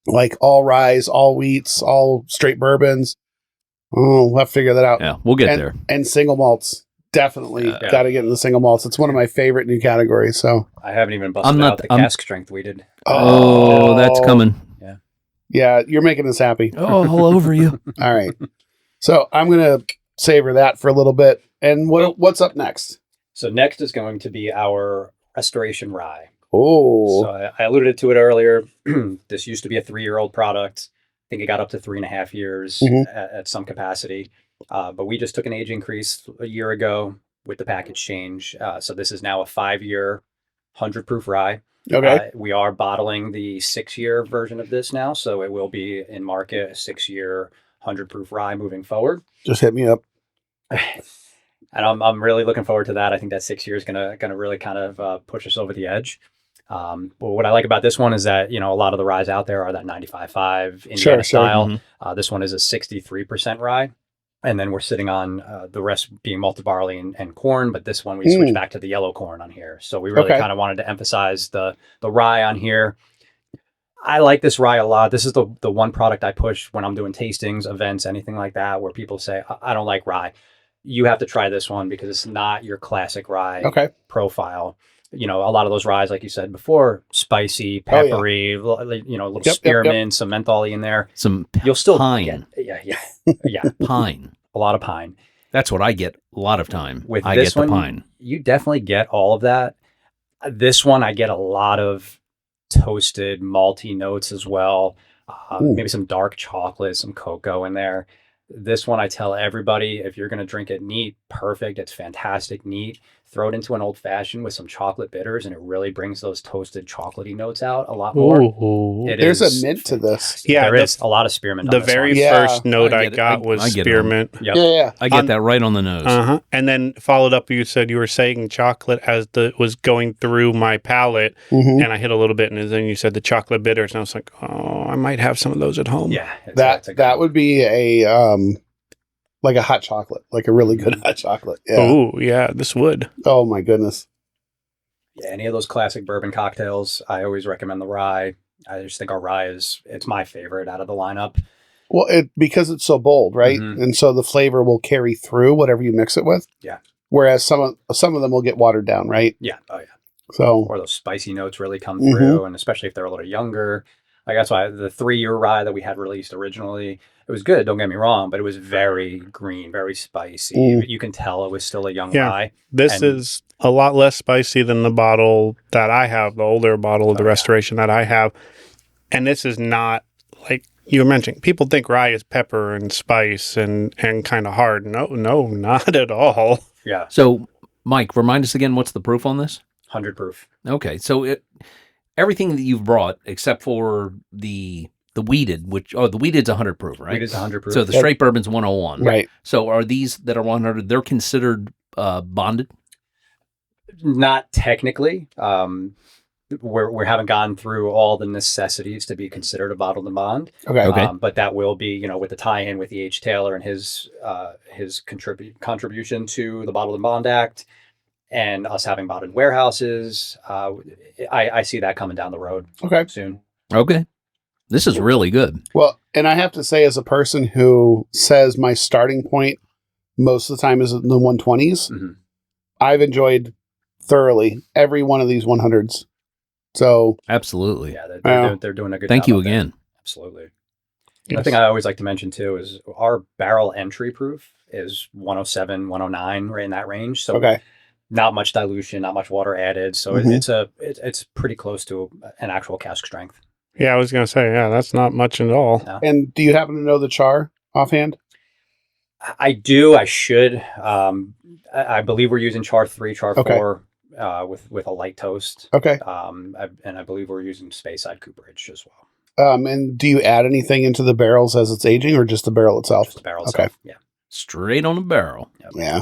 Like all ryes, all wheats, all straight bourbons? Oh, we'll have to figure that out. Yeah, we'll get there. And single malts. Definitely Yeah. got to get in the single malts. It's one of my favorite new categories. So, I haven't even busted I'm not- out the I'm- cask strength wheated. Oh, that's coming. Yeah, you're making us happy. Oh, all over you. All right. So I'm going to savor that for a little bit. And what's up next? So next is going to be our Restoration Rye. Oh, So I alluded to it earlier. This used to be a 3-year-old product. I think it got up to 3.5 years Mhm. at some capacity. But we just took an age increase a year ago with the package change. So this is now a 5-year 100 proof rye. okay. We are bottling the 6-year version of this now. So it will be in market, a 6-year 100 proof rye moving forward. Just hit me up. And I'm really looking forward to that. I think that 6 years is gonna really kind of push us over the edge. But what I like about this one is that, a lot of the ryes out there are that 95.5 Indiana style. Mhm. This one is a 63% rye. And then we're sitting on the rest being malted barley and corn. But this one, we switched back to the yellow corn on here. So we really Okay. kind of wanted to emphasize the rye on here. I like this rye a lot. This is the one product I push when I'm doing tastings, events, anything like that, where people say, I don't like rye. You have to try this one because it's not your classic rye Okay. profile. A lot of those ryes, like you said before, spicy, Oh, yeah. peppery, a little Yep, spearmint, some menthol in there. Some You'll still pine. yeah, Pine. a lot of pine. That's what I get a lot of time. With I this get the one, pine. you definitely get all of that. This one, I get a lot of toasted, malty notes as well. Maybe some dark chocolate, some cocoa in there. This one, I tell everybody, if you're going to drink it neat, perfect. It's fantastic neat. Throw it into an old fashioned with some chocolate bitters, and it really brings those toasted chocolatey notes out a lot more. Ooh. It There's is a mint to this. fantastic. Yeah, there the- is a lot of spearmint. The on this very one. Yeah. first note I I get it. got I was get it. spearmint. Yep. Yeah. I get On- that right on the nose. Uh-huh. And then followed up, you said you were saying chocolate as was going through my palate, Mhm. and I hit a little bit, and then you said the chocolate bitters, and I was like, oh, I might have some of those at home. Yeah, it's a good That one. would be a like a hot chocolate, like a really good hot chocolate. Yeah. Oh, yeah, this would. Oh my goodness. Yeah, any of those classic bourbon cocktails, I always recommend the rye. I just think our rye it's my favorite out of the lineup. Well, because it's so bold, right? Mhm. And so the flavor will carry through whatever you mix it with. Yeah. Whereas some of them will get watered down, right? Yeah, oh yeah. So Or those spicy notes really come Mhm. through, and especially if they're a little younger. Like that's why the 3-year rye that we had released originally, it was good. Don't get me wrong, but it was very green, very spicy. You can tell it was still a young rye. This is a lot less spicy than the bottle that I have, the older bottle of the Restoration that I have. And this is not like you were mentioning. People think rye is pepper and spice and kind of hard. No, not at all. Yeah. So, Mike, remind us again, what's the proof on this? 100 proof. Okay, so everything that you've brought, except for the wheated, the wheated's 100 proof, right? Wheated's 100 proof. So the straight bourbon's 101. Right. So are these that are 100, they're considered bonded? Not technically. We haven't gone through all the necessities to be considered a bottled and bond. Okay. But that will be, with the tie-in with E.H. Taylor and his contribution to the Bottled and Bond Act, and us having bottled warehouses. I see that coming down the road. Soon. Okay. This is really good. Well, and I have to say, as a person who says my starting point most of the time is in the 120s, I've enjoyed thoroughly every one of these 100s. So absolutely, yeah, they're doing a good. Thank job you again. Absolutely. Yes. The thing I always like to mention too is our barrel entry proof is 107, 109, right in that range. So not much dilution, not much water added. So it's pretty close to an actual cask strength. Yeah, I was going to say, that's not much at all. No. And do you happen to know the char offhand? I do. I should. I believe we're using char 3, char 4 with a light toast. Okay. And I believe we're using Speyside cooperage as well. And do you add anything into the barrels as it's aging, or just the barrel itself? Just the barrel itself. Yeah. Straight on the barrel. Yep. Yeah.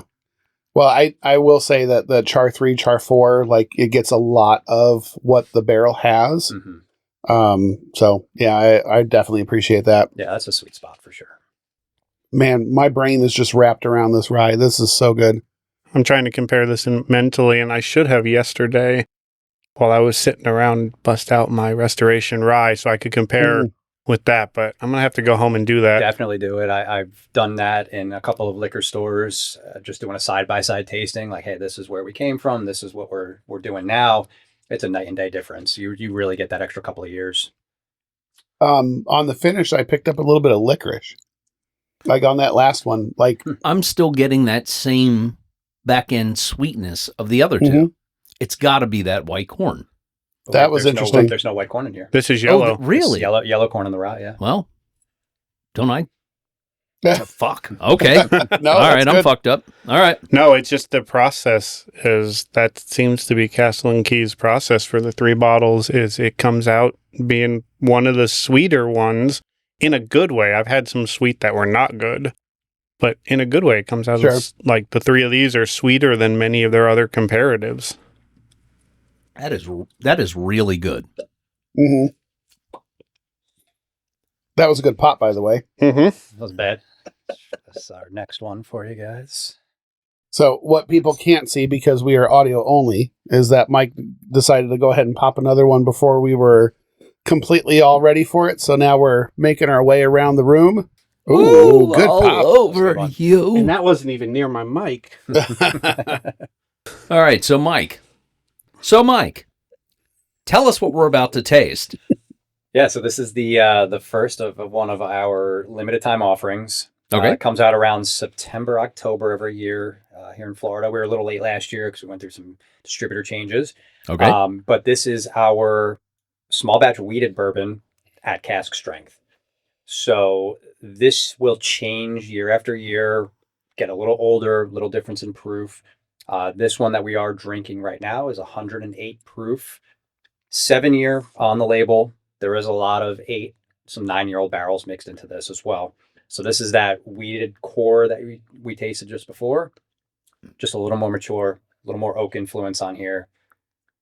Well, I will say that the char 3, char 4, like it gets a lot of what the barrel has. So yeah, I definitely appreciate that. Yeah, that's a sweet spot for sure. Man, my brain is just wrapped around this rye. This is so good. I'm trying to compare this mentally, and I should have yesterday while I was sitting around bust out my Restoration Rye so I could compare with that, but I'm going to have to go home and do that. Definitely do it. I've done that in a couple of liquor stores, just doing a side-by-side tasting, like, hey, this is where we came from. This is what we're doing now. It's a night and day difference. You really get that extra couple of years. On the finish, I picked up a little bit of licorice. Like on that last one, like I'm still getting that same back end sweetness of the other two. It's got to be that white corn. That was interesting. There's no white corn in here. This is yellow. Really? Yellow corn in the rye, yeah. Well, don't I? Fuck. Okay. No, all right, good. I'm fucked up. All right. No, it's just the process that seems to be Castle Key's process for the 3 bottles is it comes out being one of the sweeter ones in a good way. I've had some sweet that were not good, but in a good way, it comes out as, like the 3 of these are sweeter than many of their other comparatives. That is really good. That was a good pop, by the way. That was bad. That's our next one for you guys. So what people can't see, because we are audio only, is that Mike decided to go ahead and pop another one before we were completely all ready for it. So now we're making our way around the room. Ooh, good all pop. over you. And that wasn't even near my mic. All right, so Mike, tell us what we're about to taste. Yeah, so this is the first of one of our limited time offerings. Okay. It comes out around September, October every year here in Florida. We were a little late last year because we went through some distributor changes. Okay. But this is our small batch wheated bourbon at cask strength. So this will change year after year, get a little older, little difference in proof. This one that we are drinking right now is 108 proof, 7-year on the label. There is a lot of 8, some 9-year-old barrels mixed into this as well. So this is that wheated core that we tasted just before, just a little more mature, a little more oak influence on here,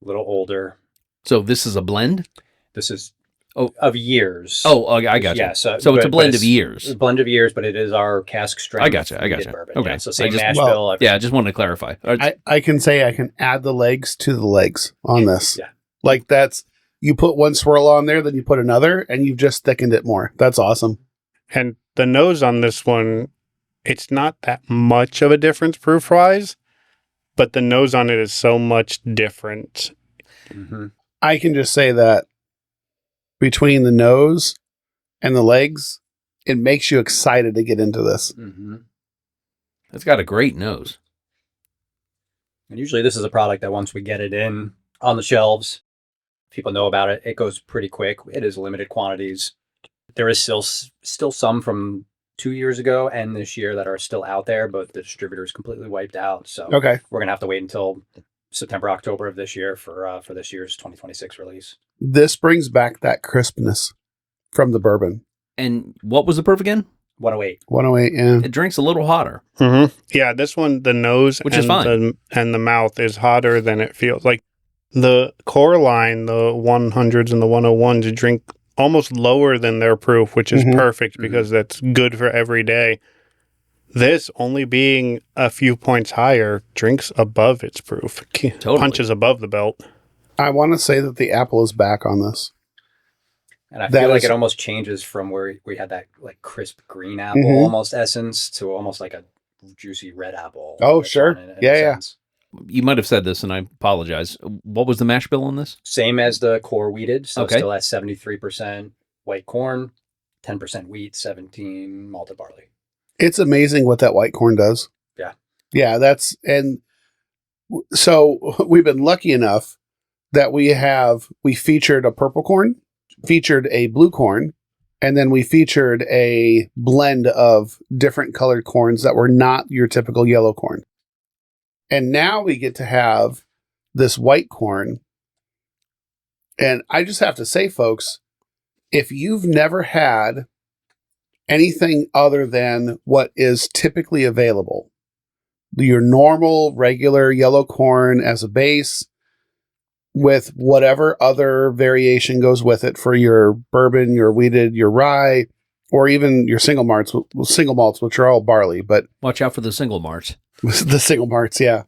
a little older. So this is a blend? This is of years. Oh, I got you. Yeah, so it's a blend of years. A blend of years, but it is our cask strength. I got you. Bourbon. Okay. Yeah, so same mash mash bill. Yeah, I just wanted to clarify. I can say I can add the legs to the legs on this. Yeah. Like that's, you put one swirl on there, then you put another, and you've just thickened it more. That's awesome. And the nose on this one, it's not that much of a difference proof-wise, but the nose on it is so much different. I can just say that between the nose and the legs, it makes you excited to get into this. Mm-hmm. It's got a great nose. And usually this is a product that once we get it in on the shelves, people know about it. It goes pretty quick. It is limited quantities. There is still some from 2 years ago and this year that are still out there, but the distributor is completely wiped out. So Okay. we're going to have to wait until September, October of this year for this year's 2026 release. This brings back that crispness from the bourbon. And what was the proof again? 108. 108, yeah. It drinks a little hotter. Mm-hmm. Yeah, this one, the nose Which is fine. and the mouth is hotter than it feels. Like the core line, the 100s and the 101s drink almost lower than their proof, which is perfect because that's good for every day. This, only being a few points higher, drinks above its proof. Totally. Punches above the belt. I want to say that the apple is back on this. And I That feel like is- it almost changes from where we had that like crisp green apple almost essence to almost like a juicy red apple. Oh, That's sure. on in a Yeah. sense. You might have said this, and I apologize. What was the mash bill on this? Same as the core wheated. So Okay. still at 73% white corn, 10% wheat, 17 malted barley. It's amazing what that white corn does. Yeah. Yeah, so we've been lucky enough that we featured a purple corn, featured a blue corn, and then we featured a blend of different colored corns that were not your typical yellow corn. And now we get to have this white corn. And I just have to say, folks, if you've never had anything other than what is typically available, your normal, regular yellow corn as a base, with whatever other variation goes with it for your bourbon, your wheated, your rye, or even your single malts, which are all barley, but Watch out for the single march. the single malts, yeah.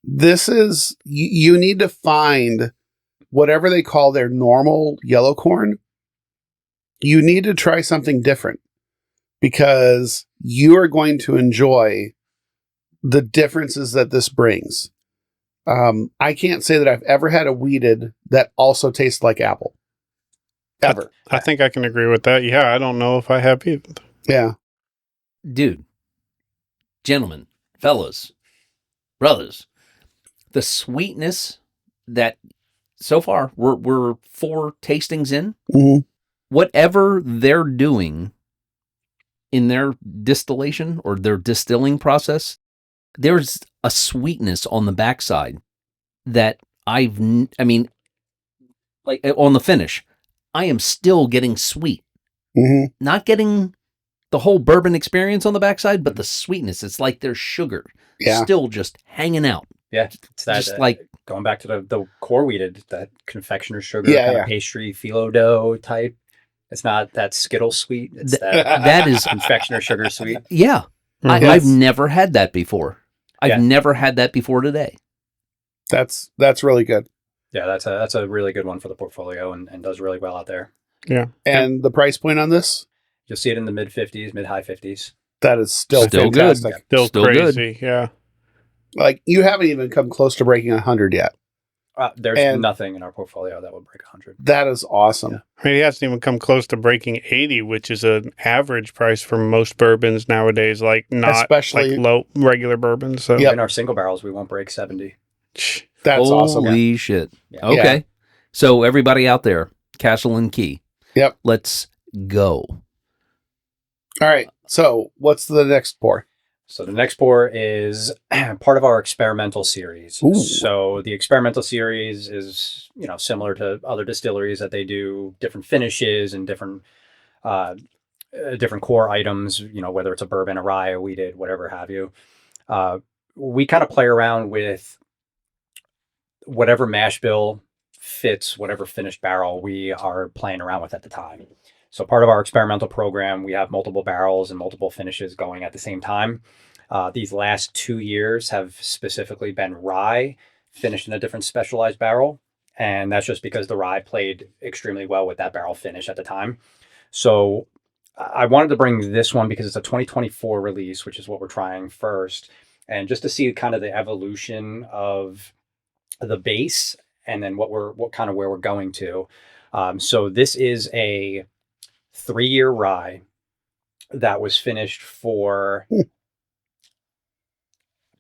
This is, you need to find whatever they call their normal yellow corn. You need to try something different because you are going to enjoy the differences that this brings. I can't say that I've ever had a wheated that also tastes like apple. Ever. I think I can agree with that. Yeah, I don't know if I have either. Yeah. Dude, gentlemen, fellas, brothers, the sweetness that so far we're 4 tastings in. Mm-hmm. Whatever they're doing in their distillation or their distilling process, there's a sweetness on the backside that I mean, like on the finish, I am still getting sweet. Mm-hmm. Not getting the whole bourbon experience on the backside, but the sweetness. It's like there's sugar still just hanging out. Yeah. It's that, Just like going back to the core wheated, that confectioner's sugar, Yeah, kind yeah. of pastry phyllo dough type. It's not that Skittle sweet. It's that is confectioner sugar sweet. yeah. Mhm. I've never had that before. I've Yeah. never had that before today. That's really good. Yeah, that's a really good one for the portfolio and does really well out there. Yeah. And the price point on this, You'll see it in the mid 50s, mid high 50s. that is still Still good. fantastic. Still Still good. crazy. Yeah. Like, you haven't even come close to breaking 100 yet. There's And- nothing in our portfolio that would break 100. That is awesome. Yeah. I mean, he hasn't even come close to breaking 80, which is an average price for most bourbons nowadays, like not Especially- like low regular bourbons. So Yep. In our single barrels, we won't break 70. That's awesome. Holy shit. Yeah. Okay. So everybody out there, Castle and Key. Yep. Let's go. All right. So what's the next pour? So the next pour is part of our experimental series. Ooh. So the experimental series is, similar to other distilleries that they do different finishes and different core items, whether it's a bourbon, a rye, a wheated, whatever have you. We kind of play around with whatever mash bill fits whatever finished barrel we are playing around with at the time. So part of our experimental program, we have multiple barrels and multiple finishes going at the same time. These last 2 years have specifically been rye finished in a different specialized barrel. And that's just because the rye played extremely well with that barrel finish at the time. So I wanted to bring this one because it's a 2024 release, which is what we're trying first. And just to see kind of the evolution of the base and then where we're going to. So this is a 3-year rye that was finished for, I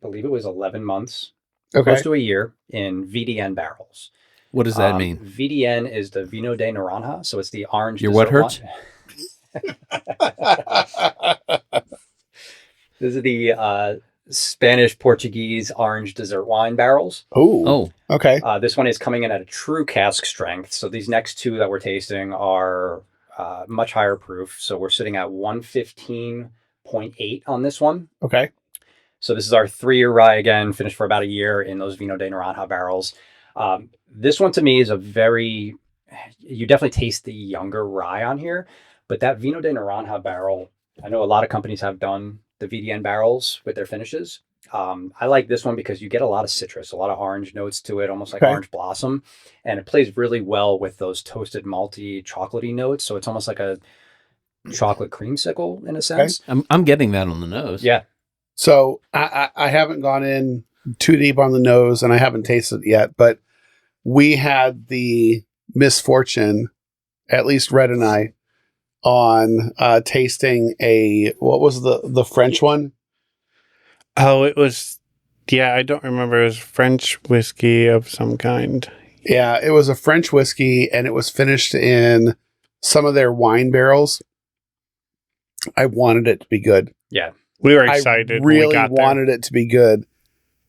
believe it was 11 months, close to a year, in VDN barrels. What does that mean? VDN is the Vino de Naranja, so it's the orange. Your what hurts? This is the Spanish Portuguese orange dessert wine barrels. Oh, okay. This one is coming in at a true cask strength. So these next two that we're tasting are much higher proof. So we're sitting at 115.8 on this one. Okay. So this is our 3-year rye again, finished for about a year in those Vino de Naranja barrels. This one to me is you definitely taste the younger rye on here, but that Vino de Naranja barrel, I know a lot of companies have done the VDN barrels with their finishes. I like this one because you get a lot of citrus, a lot of orange notes to it, almost like orange blossom, and it plays really well with those toasted malty chocolatey notes. So it's almost like a chocolate creamsicle in a sense. I'm getting that on the nose. Yeah. So I haven't gone in too deep on the nose, and I haven't tasted it yet, but we had the misfortune, at least Red and I, on tasting what was the French one? Oh, it was, I don't remember. It was French whiskey of some kind. Yeah, it was a French whiskey, and it was finished in some of their wine barrels. I wanted it to be good. Yeah. We were excited. I really when we got wanted it to be good.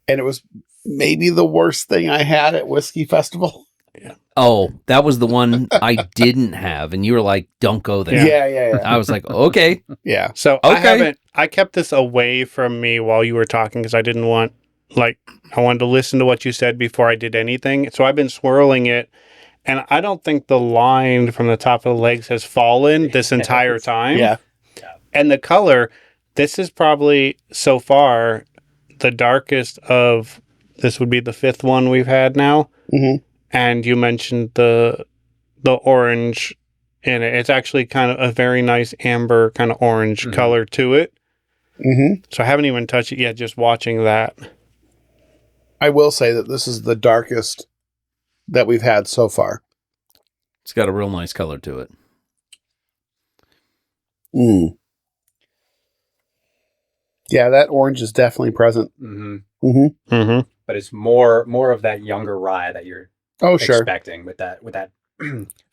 And it was maybe the worst thing I had at Whiskey Festival. Yeah. Oh, that was the one I didn't have. And you were like, don't go there. Yeah. I was like, okay. Yeah. So Okay. I kept this away from me while you were talking because I didn't want, I wanted to listen to what you said before I did anything. So I've been swirling it. And I don't think the line from the top of the legs has fallen this entire time. Yeah. And the color, this is probably so far the darkest of, this would be the 5th one we've had now. Mm-hmm. And you mentioned the orange in it. It's actually kind of a very nice amber kind of orange color to it. Mm-hmm. So I haven't even touched it yet, just watching that. I will say that this is the darkest that we've had so far. It's got a real nice color to it. Mm. Yeah, that orange is definitely present. Mm-hmm. Mm-hmm. Mm-hmm. But it's more of that younger rye that you're expecting with that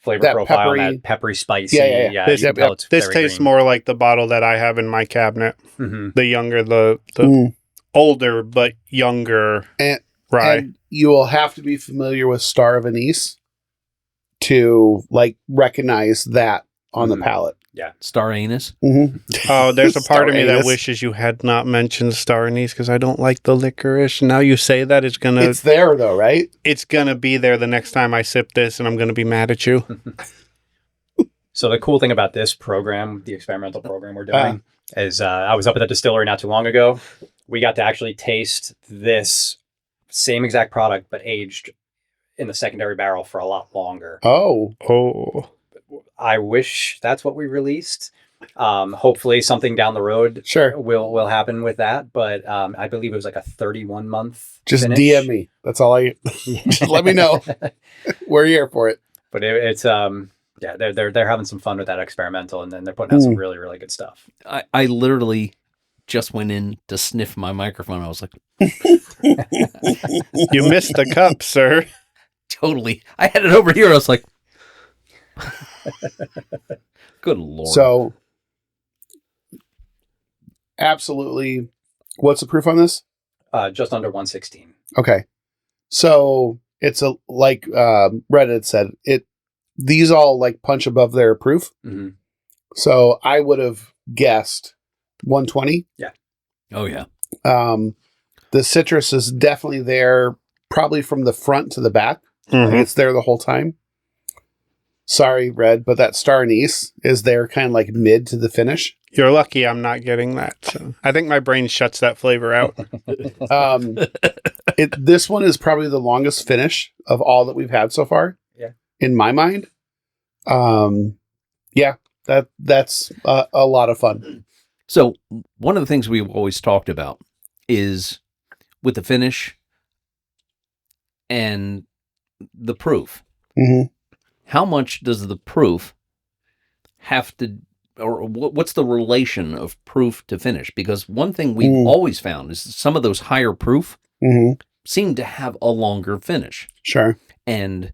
flavor That profile, peppery, that peppery, spicy. Yeah. This, you can tell it's this very tastes green. more like the bottle that I have in my cabinet. Mm-hmm. The younger, the older but younger rye. And you will have to be familiar with Star of Anise to recognize that on the palate. Yeah. Star anise. Mm-hmm. Oh, there's a part of me that Star-anise. wishes you had not mentioned star anise because I don't like the licorice. Now you say that It's there though, right? it's gonna be there the next time I sip this, and I'm gonna be mad at you. So the cool thing about this program, the experimental program we're doing, is I was up at the distillery not too long ago. We got to actually taste this same exact product, but aged in the secondary barrel for a lot longer. Oh. I wish that's what we released. Hopefully something down the road Sure. will happen with that. But I believe it was like a 31-month Just finish. DM me. That's all just let me know. We're here for it. But it's they're having some fun with that experimental, and then they're putting out some really, really good stuff. I literally just went in to sniff my microphone. I was like, You missed the cup, sir. totally. I had it over here. I was like, good Lord. So absolutely. What's the proof on this? Just under 116. Okay. So it's like Reddit said, these all punch above their proof. Mm-hmm. So I would have guessed 120. Oh, yeah. The citrus is definitely there, probably from the front to the back. Mhm. It's there the whole time. Sorry, Red, but that star anise is there kind of mid to the finish. You're lucky I'm not getting that. So I think my brain shuts that flavor out. This one is probably the longest finish of all that we've had so far. Yeah. In my mind. That's a lot of fun. So one of the things we've always talked about is with the finish and the proof. Mm-hmm. How much does the proof have to, or what's the relation of proof to finish? Because one thing we've always found is some of those higher proof seem to have a longer finish. Sure. And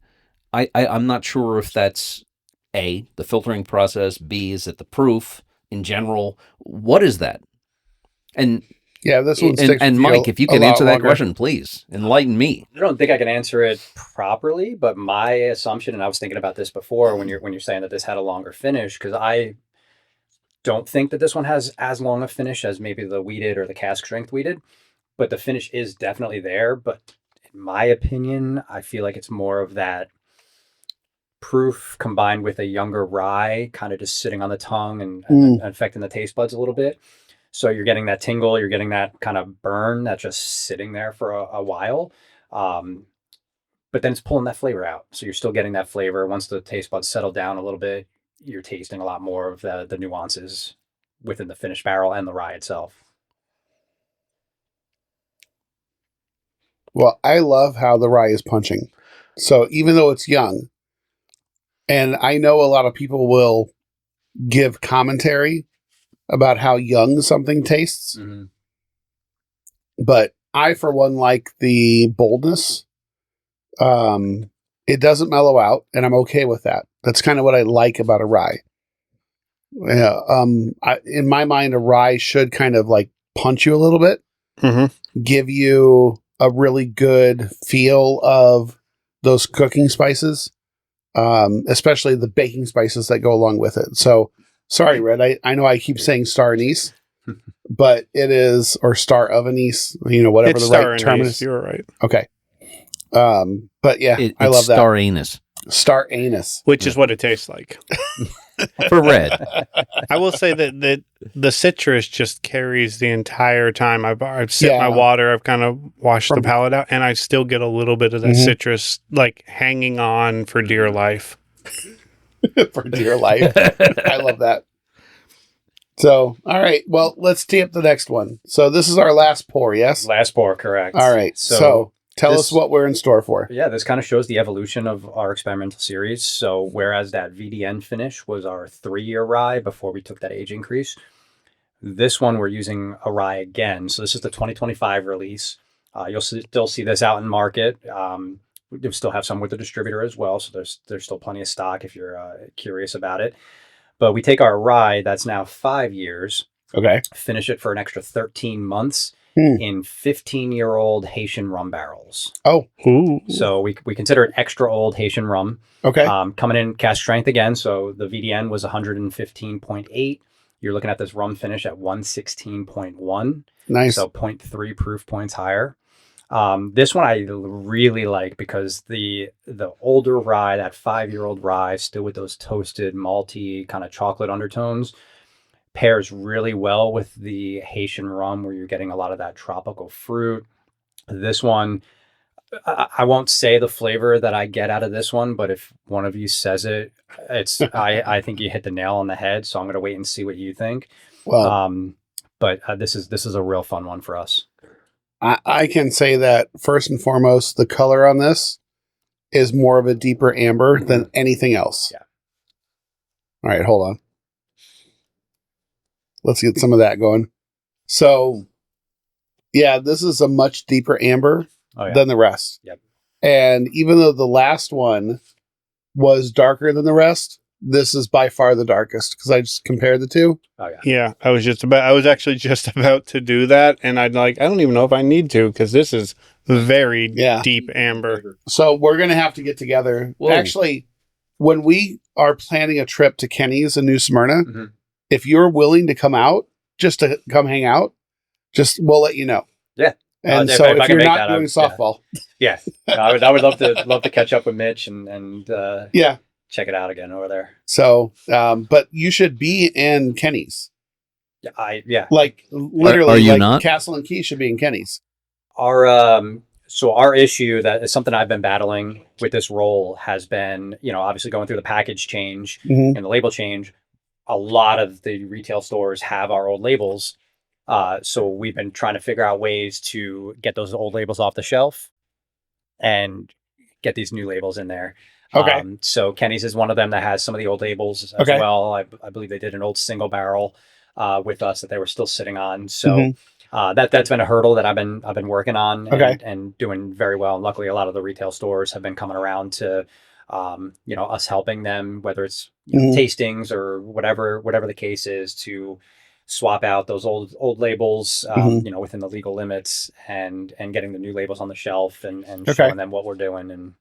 I'm not sure if that's A, the filtering process, B, is it the proof in general? What is that? And yeah, this one and Mike, if you can answer that question, please enlighten me. I don't think I can answer it properly, but my assumption, and I was thinking about this before when you're saying that this had a longer finish, because I don't think that this one has as long a finish as maybe the wheated or the cask strength wheated, but the finish is definitely there. But in my opinion, I feel like it's more of that proof combined with a younger rye kind of just sitting on the tongue and affecting the taste buds a little bit. So you're getting that tingle, you're getting that kind of burn that's just sitting there for a while. But then it's pulling that flavor out. So you're still getting that flavor. Once the taste buds settle down a little bit, you're tasting a lot more of the nuances within the finished barrel and the rye itself. Well, I love how the rye is punching. So even though it's young, and I know a lot of people will give commentary about how young something tastes, but I, for one, like the boldness. It doesn't mellow out, and I'm okay with that. That's kind of what I like about a rye. Yeah. In my mind, a rye should kind of like punch you a little bit, give you a really good feel of those cooking spices, especially the baking spices that go along with it. So, sorry, Red. I know I keep saying star anise, but it is, or star of anise, whatever it's the right term is. You're right. Okay. But yeah, I love that. Star anise. Star anise. Which is what it tastes like. For red. I will say that the citrus just carries the entire time. I've sipped my water, I've kind of washed the palate out, and I still get a little bit of that citrus like hanging on for dear life. For dear life. I love that. So, all right. Well, let's tee up the next one. So this is our last pour, yes? Last pour, correct. All right. So tell us what we're in store for. Yeah, this kind of shows the evolution of our experimental series. So whereas that VDN finish was our 3-year rye before we took that age increase, this one we're using a rye again. So this is the 2025 release. You'll still see this out in market. We still have some with the distributor as well. So there's still plenty of stock if you're curious about it. But we take our rye that's now 5 years. Okay. Finish it for an extra 13 months. In 15-year-old Haitian rum barrels. Oh. Ooh. So we consider it extra old Haitian rum. Okay. Coming in cask strength again. So the VDN was 115.8. You're looking at this rum finish at 116.1. Nice. So 0.3 proof points higher. This one I really like because the older rye, that 5-year-old rye, still with those toasted, malty, kind of chocolate undertones, pairs really well with the Haitian rum where you're getting a lot of that tropical fruit. This one, I won't say the flavor that I get out of this one, but if one of you says it, it's I think you hit the nail on the head. So I'm going to wait and see what you think. Well, but this is a real fun one for us. I can say that first and foremost, the color on this is more of a deeper amber than anything else. Yeah. All right, hold on. Let's get some of that going. So, yeah, this is a much deeper amber than the rest. Yep. And even though the last one was darker than the rest, this is by far the darkest because I just compared the two. Oh yeah. Yeah, I was actually just about to do that, and I don't even know if I need to because this is very deep amber. So we're gonna have to get together. Whoa. Actually, when we are planning a trip to Kenny's in New Smyrna, if you're willing to come out, just to come hang out, we'll let you know. Yeah. And so if you're not doing softball, I would love to catch up with Mitch and check it out again over there. So, but you should be in Kenny's. Yeah. Like literally, are you like not? Castle and Key should be in Kenny's. Our issue that is something I've been battling with this role has been, obviously going through the package change and the label change. A lot of the retail stores have our old labels. So we've been trying to figure out ways to get those old labels off the shelf and get these new labels in there. Okay. So Kenny's is one of them that has some of the old labels as well. I believe they did an old single barrel with us that they were still sitting on. So that's been a hurdle that I've been working on and doing very well. And luckily, a lot of the retail stores have been coming around to us helping them, whether it's tastings or whatever the case is, to swap out those old labels, within the legal limits, and getting the new labels on the shelf and showing them what we're doing and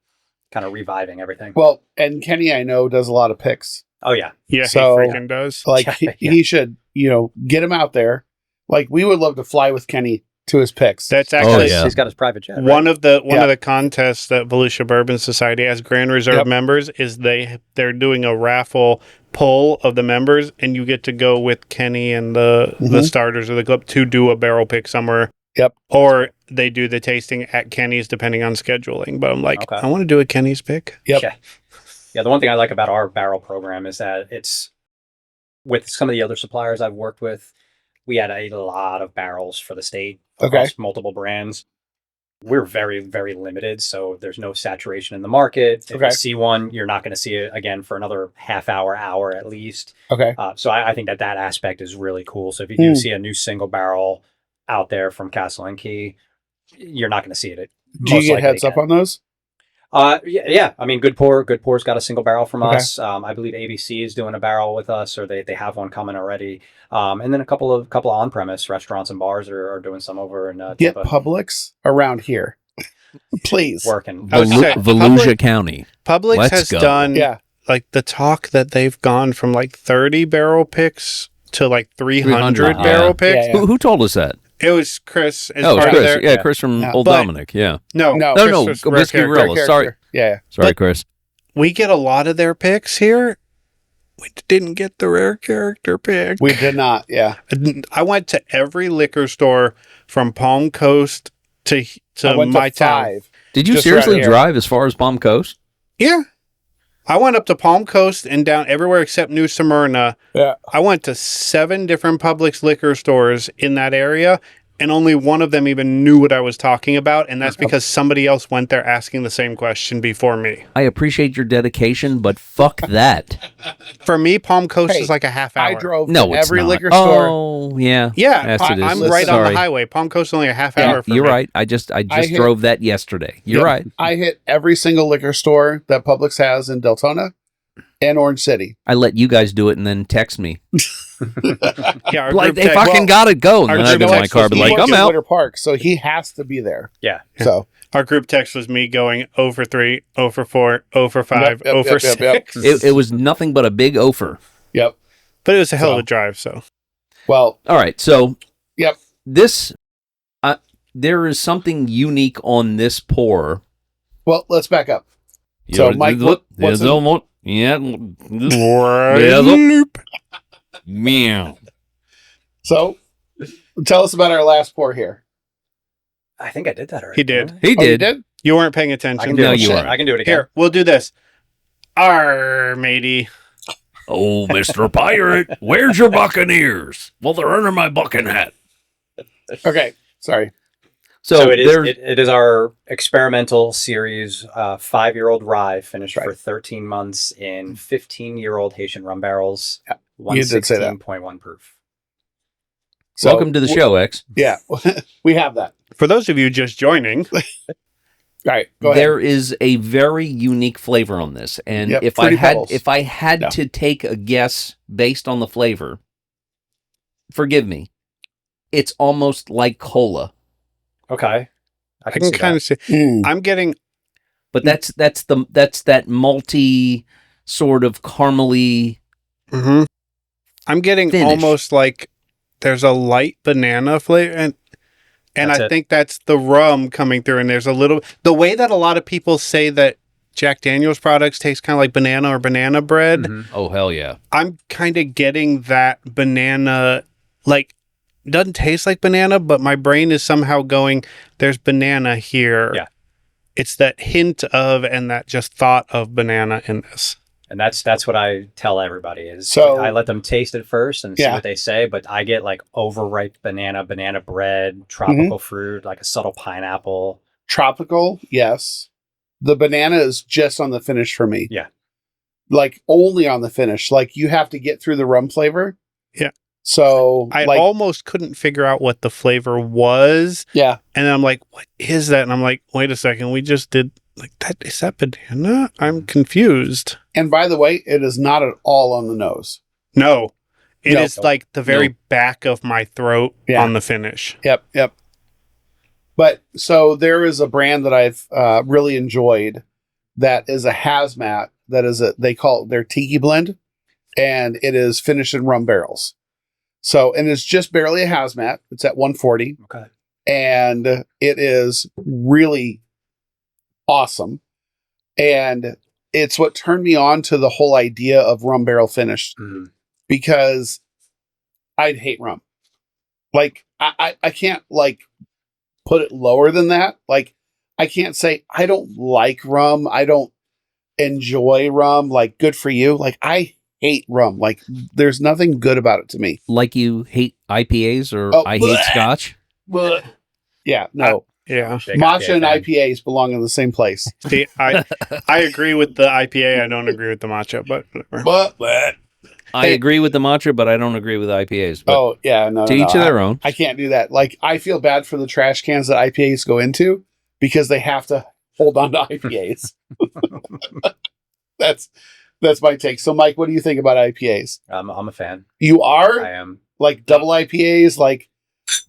kind of reviving everything. Well, and Kenny, I know, does a lot of picks. Oh yeah. Yeah, so, he freaking does. Like he should, get him out there. Like, we would love to fly with Kenny to his picks. That's actually he's got his private jet. One of the contests that Volusia Bourbon Society has Grand Reserve members is they're doing a raffle pull of the members, and you get to go with Kenny and the starters of the club to do a barrel pick somewhere. Yep. Or they do the tasting at Kenny's depending on scheduling. But I'm like, I want to do a Kenny's pick. Yep. Yeah. The one thing I like about our barrel program is that it's, with some of the other suppliers I've worked with, we had a lot of barrels for the state across multiple brands. We're very, very limited, so there's no saturation in the market. If you see one, you're not going to see it again for another half hour at least. So I think that aspect is really cool. So if you do see a new single barrel out there from Castle Key, you're not going to see it. Do you get heads up on those? Yeah. I mean, Good Pour's got a single barrel from us. I believe ABC is doing a barrel with us, or they have one coming already. And then a couple of on-premise restaurants and bars are doing some over in Get Publix around here, please. Working. Volusia County. Publix has done like the talk that they've gone from like 30 barrel picks to like 300 barrel picks. Who told us that? It was Chris. Chris. Chris from Old Dominic. Yeah. No. Whiskey Riot. Sorry. Yeah. Sorry, Chris. We get a lot of their picks here. We didn't get the rare character pick. We did not. Yeah. I went to every liquor store from Palm Coast to my town. Did you seriously drive as far as Palm Coast? Yeah. I went up to Palm Coast and down everywhere except New Smyrna. Yeah. I went to 7 different Publix liquor stores in that area, and only one of them even knew what I was talking about, and that's because somebody else went there asking the same question before me. I appreciate your dedication, but fuck that. For me, Palm Coast is like a half hour. I drove to every liquor store. Oh, yeah. Yeah, I'm right on the highway. Palm Coast is only a half hour from You're me. right. I just drove that yesterday. You're right. I hit every single liquor store that Publix has in Deltona and Orange City. I let you guys do it and then text me. Yeah, like they fucking gotta go. And then I've been in my car, but like, I'm out. Winter Park, so he has to be there. Yeah. So our group text was me going 0 for 3, 0 for 4, 0 for 5, 0 for 6. It was nothing but a big offer. Yep. But it was a hell of a drive. So. Well. All right. So. Yep. This. There is something unique on this pour. Well, let's back up. So, Mike, what's Meow. So, tell us about our last pour here. I think I did that already. He did. You did? You weren't paying attention. No, you weren't. I can do it again. Here, we'll do this. Matey. Oh, Mr. Pirate, where's your Buccaneers? Well, they're under my bucking hat. Okay, sorry. So it is our experimental series, 5-year-old rye finished for 13 months in 15-year-old Haitian rum barrels, 116.1 proof. So, welcome to the show, X. Yeah, we have that. For those of you just joining, all right, go ahead. There is a very unique flavor on this, and if I had to take a guess based on the flavor, forgive me, it's almost like cola. Okay, I can kind of see. I'm getting, but that's that malty sort of caramely. Mm-hmm. I'm getting finish. Almost like there's a light banana flavor, and I think that's the rum coming through. And there's a little the way that a lot of people say that Jack Daniel's products taste kind of like banana or banana bread. Mm-hmm. Oh hell yeah! I'm kind of getting that banana like. Doesn't taste like banana, but my brain is somehow going, there's banana here. Yeah. It's that hint of and that just thought of banana in this. And that's what I tell everybody is I let them taste it first and see what they say, but I get like overripe banana bread, tropical fruit, like a subtle pineapple. Tropical, yes. the banana is just on the finish for me. Yeah. Like only on the finish. Like you have to get through the rum flavor. Yeah. So I like, almost couldn't figure out what the flavor was. yeah. And I'm like, what is that? And I'm like, wait a second. We just did like that. Is that banana? I'm confused. And by the way, it is not at all on the nose. No, it No. is like the very back of my throat Yeah. on the finish. Yep. But so there is a brand that I've really enjoyed that is a hazmat they call it their tiki blend, and it is finished in rum barrels. So, and it's just barely a hazmat. It's at 140. Okay. And it is really awesome. And it's what turned me on to the whole idea of rum barrel finished, because I'd hate rum. Like I can't like put it lower than that. Like I can't say I don't like rum. I don't enjoy rum. Like good for you. Like I hate rum. Like there's nothing good about it to me. Like you hate IPAs or I hate bleh. Scotch? Bleh. Yeah, no. Yeah. Big Matcha and fan. IPAs belong in the same place. See, I agree with the IPA. I don't agree with the matcha, but whatever. But I agree with the matcha, but I don't agree with IPAs. But oh yeah, no. to no, each no. of their own. I can't do that. Like I feel bad for the trash cans that IPAs go into because they have to hold on to IPAs. That's my take. So Mike, what do you think about IPAs? I'm a fan. You are I am. like double IPAs, like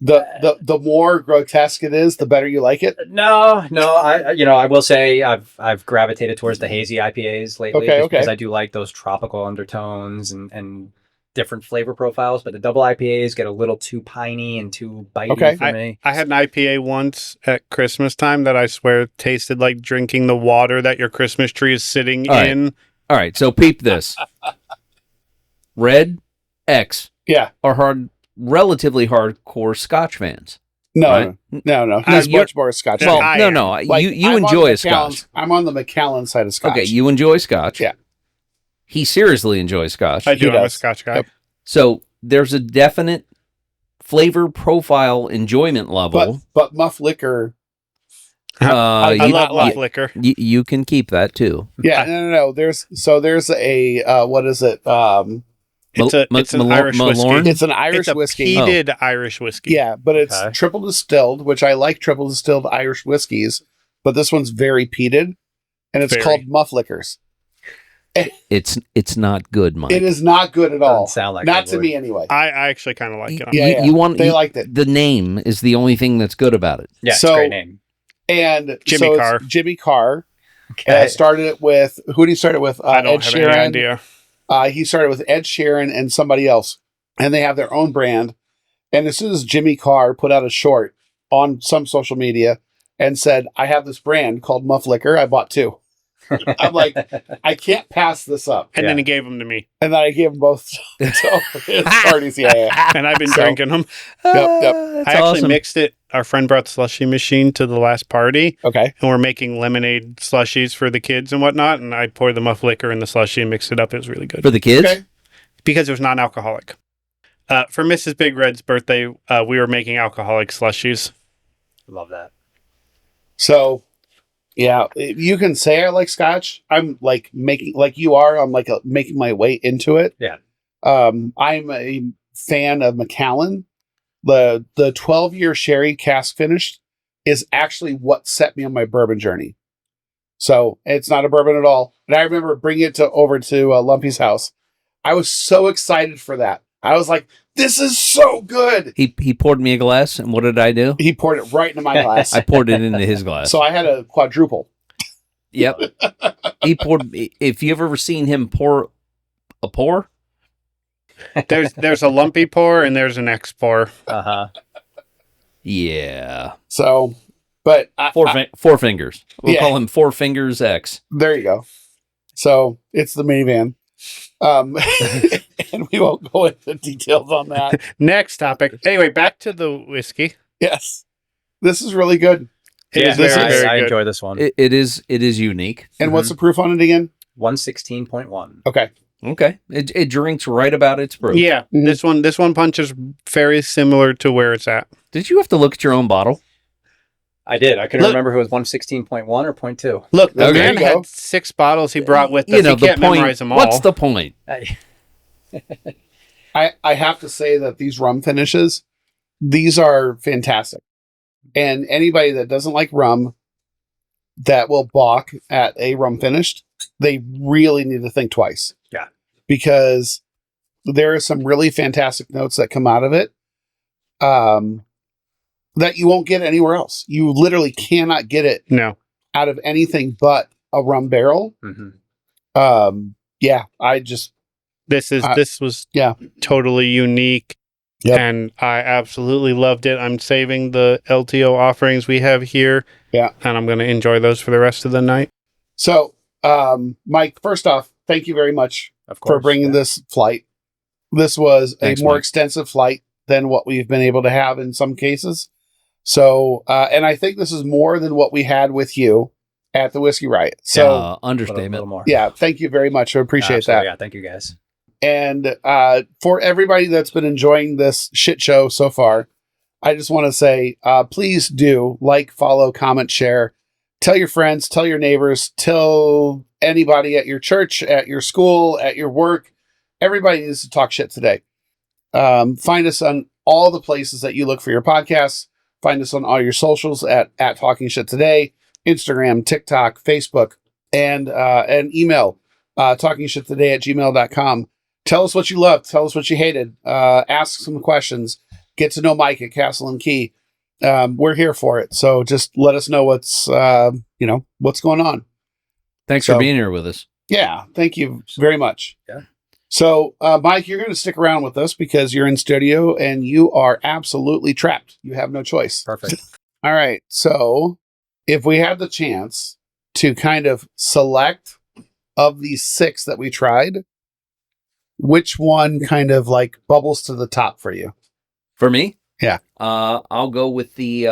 the more grotesque it is, the better you like it. No. I will say I've gravitated towards the hazy IPAs lately, Okay, because I do like those tropical undertones and different flavor profiles. But the double IPAs get a little too piney and too bitey for me. I had an IPA once at Christmas time that I swear tasted like drinking the water that your Christmas tree is sitting in. All right, so peep this. Red X Yeah. are relatively hardcore Scotch fans. No, Right? no. He's you're- much more Scotch. Well, I no, am. no. Like, you I'm on enjoy a Macallan's- Scotch. I'm on the Macallan side of Scotch. Okay, you enjoy Scotch. Yeah. He seriously enjoys Scotch. I do. He I'm a does. Scotch guy. Yep. So there's a definite flavor profile enjoyment level. but muff liquor. I you- love you- liquor. You can keep that too. Yeah, no. There's a what is it? It's an Irish Malorn? whiskey. It's an Irish It's a whiskey. peated Irish whiskey. Yeah, but it's Okay. triple distilled, which I like triple distilled Irish whiskeys, but this one's very peated, and it's Very. called Muff Liquors. It's not good, Mike. It is not good at all. Doesn't sound like not it to would. me anyway. I actually kind of like it. Yeah. You want They liked it. The name is the only thing that's good about it. Yeah, it's So- a great name. And Jimmy so it's Carr. Jimmy Carr Okay. started it with who did he start it with? I don't Ed have Sheeran. any idea. He started with Ed Sheeran and somebody else, and they have their own brand. And as soon as Jimmy Carr put out a short on some social media and said, "I have this brand called Muff Liquor," I bought two. I'm like, I can't pass this up. And Yeah. then he gave them to me, And then I gave them both to his parties. Yeah. and I've been So- drinking them. Yep. That's I actually awesome. mixed it. Our friend brought the slushy machine to the last party, Okay. and we're making lemonade slushies for the kids and whatnot. And I poured the muff liquor in the slushy and mixed it up. It was really good For the kids? Okay. because it was non-alcoholic. For Mrs. Big Red's birthday, we were making alcoholic slushies. Love that. So, yeah, you can say I like Scotch. I'm like making, like you are. I'm like making my way into it. Yeah. I'm a fan of Macallan. The 12-year sherry cask finished is actually what set me on my bourbon journey. So it's not a bourbon at all. And I remember bringing it over to Lumpy's house. I was so excited for that. I was like, "This is so good." He poured me a glass, and what did I do? He poured it right into my glass. I poured it into his glass. So I had a quadruple. Yep. He poured. If you ever seen him pour a pour, There's a lumpy pour and there's an X pour. Uh-huh. yeah, So, but four fingers. We'll Yeah. call him Four Fingers X. there you go. So it's the minivan. And we won't go into details on that. Next topic. Anyway, back to the whiskey. Yes. This is really good. It Yeah, is very, this is- very I good. enjoy this one. It is unique. And what's the proof on it again? 116.1. Okay. Okay, it drinks right about its proof. Yeah, Mhm. this one punches very similar to where it's at. Did you have to look at your own bottle? I did. I couldn't Look. remember if it was 116.1 or 0.2. Look, the Okay. man There you go. had 6 bottles he brought with us. You know, He the can't point. memorize them all. What's the point? I have to say that these rum finishes, these are fantastic. And anybody that doesn't like rum that will balk at a rum finished, they really need to think twice. Yeah. Because there are some really fantastic notes that come out of it that you won't get anywhere else. You literally cannot get it No. out of anything but a rum barrel. Mm-hmm. Yeah, I just, This was yeah. totally unique. Yep. And I absolutely loved it. I'm saving the LTO offerings we have here. Yeah. And I'm going to enjoy those for the rest of the night. So, Mike, first off, thank you very much Of course. for bringing this flight. This was Thanks, a more Mike. extensive flight than what we've been able to have in some cases. So, and I think this is more than what we had with you at the Whiskey Riot. So, A little Understatement. more. yeah, thank you very much. I appreciate Absolutely, that. Yeah, thank you guys. And for everybody that's been enjoying this shit show so far, I just want to say, please do like, follow, comment, share, tell your friends, tell your neighbors, tell anybody at your church, at your school, at your work. Everybody needs to talk shit today. Find us on all the places that you look for your podcasts. Find us on all your socials at Talking Shit Today, Instagram, TikTok, Facebook, and email talkingshittoday@gmail.com. Tell us what you loved. Tell us what you hated. Ask some questions. Get to know Mike at Castle and Key. We're here for it. So just let us know what's going on. Thanks So- for being here with us. Yeah. Thank you very much. Yeah. So, Mike, you're going to stick around with us because you're in studio and you are absolutely trapped. You have no choice. Perfect. All right. So if we had the chance to kind of select of these 6 that we tried, which one kind of like bubbles to the top for you? For me? Yeah. I'll go with the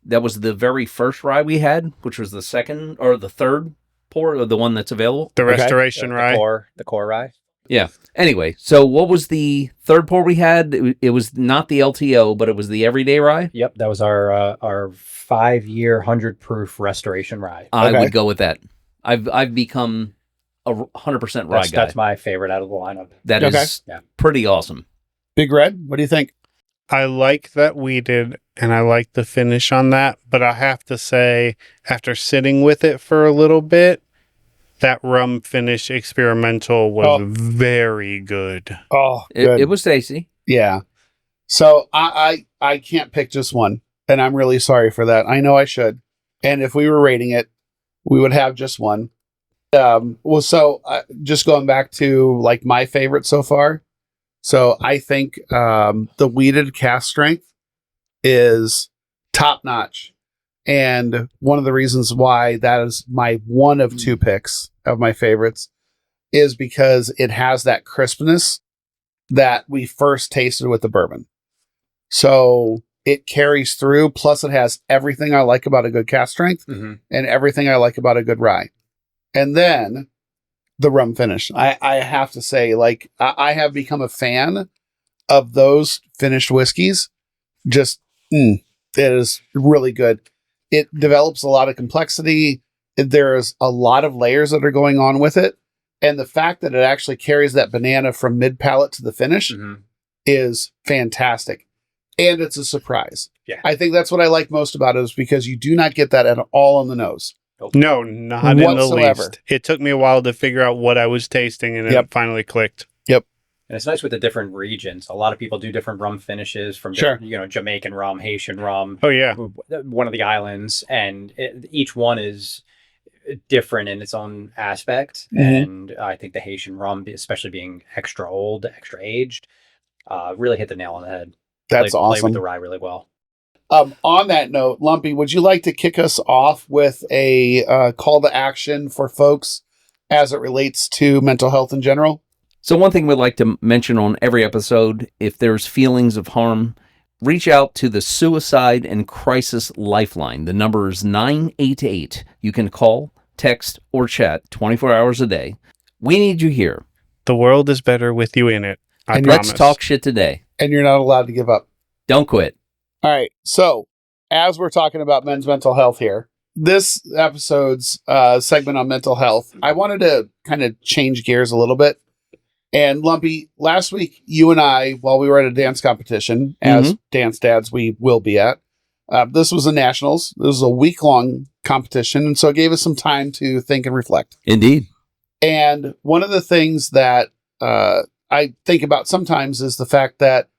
that was the very first rye we had, which was the second or the third pour of the one that's available. The Okay. Restoration Rye. The core rye. Yeah. Anyway, so what was the third pour we had? It was not the LTO, but it was the everyday rye. Yep, that was our 5-year 100 proof restoration rye. I Okay. would go with that. I've become a 100% rye guy. That's my favorite out of the lineup. That Okay. is Yeah. pretty awesome. Big Red, what do you think? I like that wheated and I like the finish on that, but I have to say, after sitting with it for a little bit, that rum finish experimental was very good. Oh, good. It was tasty. Yeah. So I can't pick just one, and I'm really sorry for that. I know I should. And if we were rating it, we would have just one. Just going back to like my favorite so far. So I think the wheated cask strength is top notch. And one of the reasons why that is my one of 2 picks of my favorites is because it has that crispness that we first tasted with the bourbon. So it carries through. Plus it has everything I like about a good cask strength and everything I like about a good rye. And then the rum finish. I have to say, like, I have become a fan of those finished whiskeys. Just, it is really good. It develops a lot of complexity. There's a lot of layers that are going on with it. And the fact that it actually carries that banana from mid palate to the finish is fantastic. And it's a surprise. Yeah. I think that's what I like most about it is because you do not get that at all on the nose. No, not in the Whatsoever. least. It took me a while to figure out what I was tasting, and Yep. it finally clicked. And it's nice with the different regions. A lot of people do different rum finishes from Sure. different, Jamaican rum, Haitian rum, Oh, yeah. one of the islands, and each one is different in its own aspect. Mhm. And I think the Haitian rum, especially being extra old, extra aged, really hit the nail on the head. That's Played awesome. with the rye really well. On that note, Lumpy, would you like to kick us off with a call to action for folks as it relates to mental health in general? So one thing we'd like to mention on every episode, if there's feelings of harm, reach out to the Suicide and Crisis Lifeline. The number is 988. You can call, text, or chat 24 hours a day. We need you here. The world is better with you in it. I And promise. Let's talk shit today. And you're not allowed to give up. Don't quit. All right. So as we're talking about men's mental health here, this episode's segment on mental health, I wanted to kind of change gears a little bit. And Lumpy, last week, you and I, while we were at a dance competition, as dance dads we will be at, this was the Nationals. This was a week-long competition, and so it gave us some time to think and reflect. Indeed. And one of the things that I think about sometimes is the fact that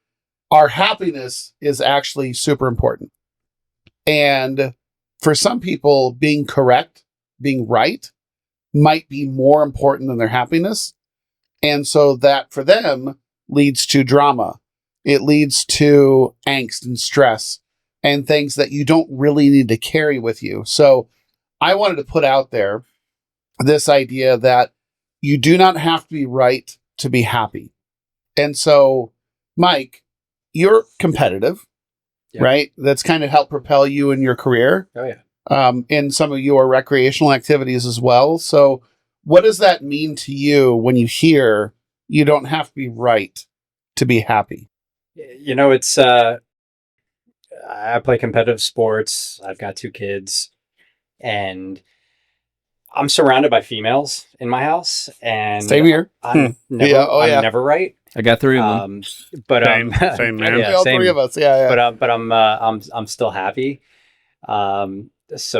our happiness is actually super important. And for some people, being correct, being right, might be more important than their happiness. And so that for them leads to drama. It leads to angst and stress and things that you don't really need to carry with you. So I wanted to put out there this idea that you do not have to be right to be happy. And so, Mike, you're competitive, right? That's kind of helped propel you in your career. Oh, yeah. In some of your recreational activities as well. So what does that mean to you when you hear you don't have to be right to be happy? It's, I play competitive sports. I've got 2 kids, and I'm surrounded by females in my house, and same here. I'm never right. I got 3 of them. But same man. All 3 of us. Yeah. But I'm still happy. It's,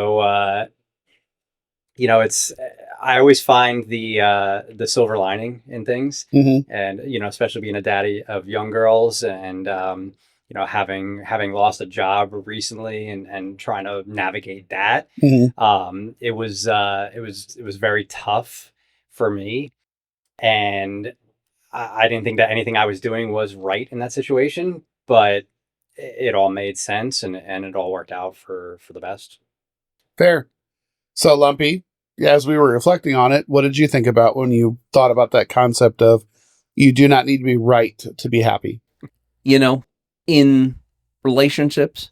I always find the silver lining in things, and especially being a daddy of young girls, and having lost a job recently and trying to navigate that. It was very tough for me, and I didn't think that anything I was doing was right in that situation, but it all made sense, and it all worked out for the best. Fair. So, Lumpy, as we were reflecting on it, what did you think about when you thought about that concept of you do not need to be right to be happy? In relationships,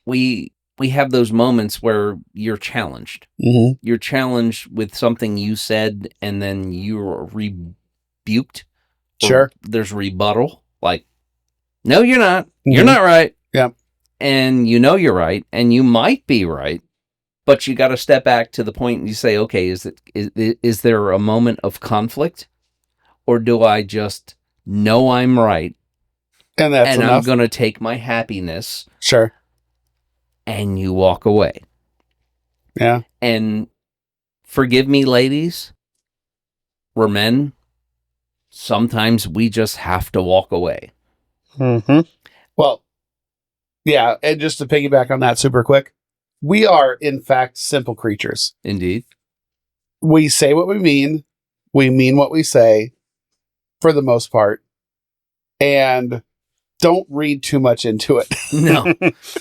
we have those moments where you're challenged. You're challenged with something you said, and then you're rebuked. Sure. There's rebuttal. Like, no, you're not. You're not right. Yeah. And you're right, and you might be right. But you got to step back to the point and you say, okay, is there a moment of conflict, or do I just know I'm right? And that's enough. I'm going to take my happiness. Sure. And you walk away. Yeah. And forgive me, ladies, we're men. Sometimes we just have to walk away. Well, yeah. And just to piggyback on that super quick, we are, in fact, simple creatures. Indeed. We say what we mean what we say, for the most part, and don't read too much into it.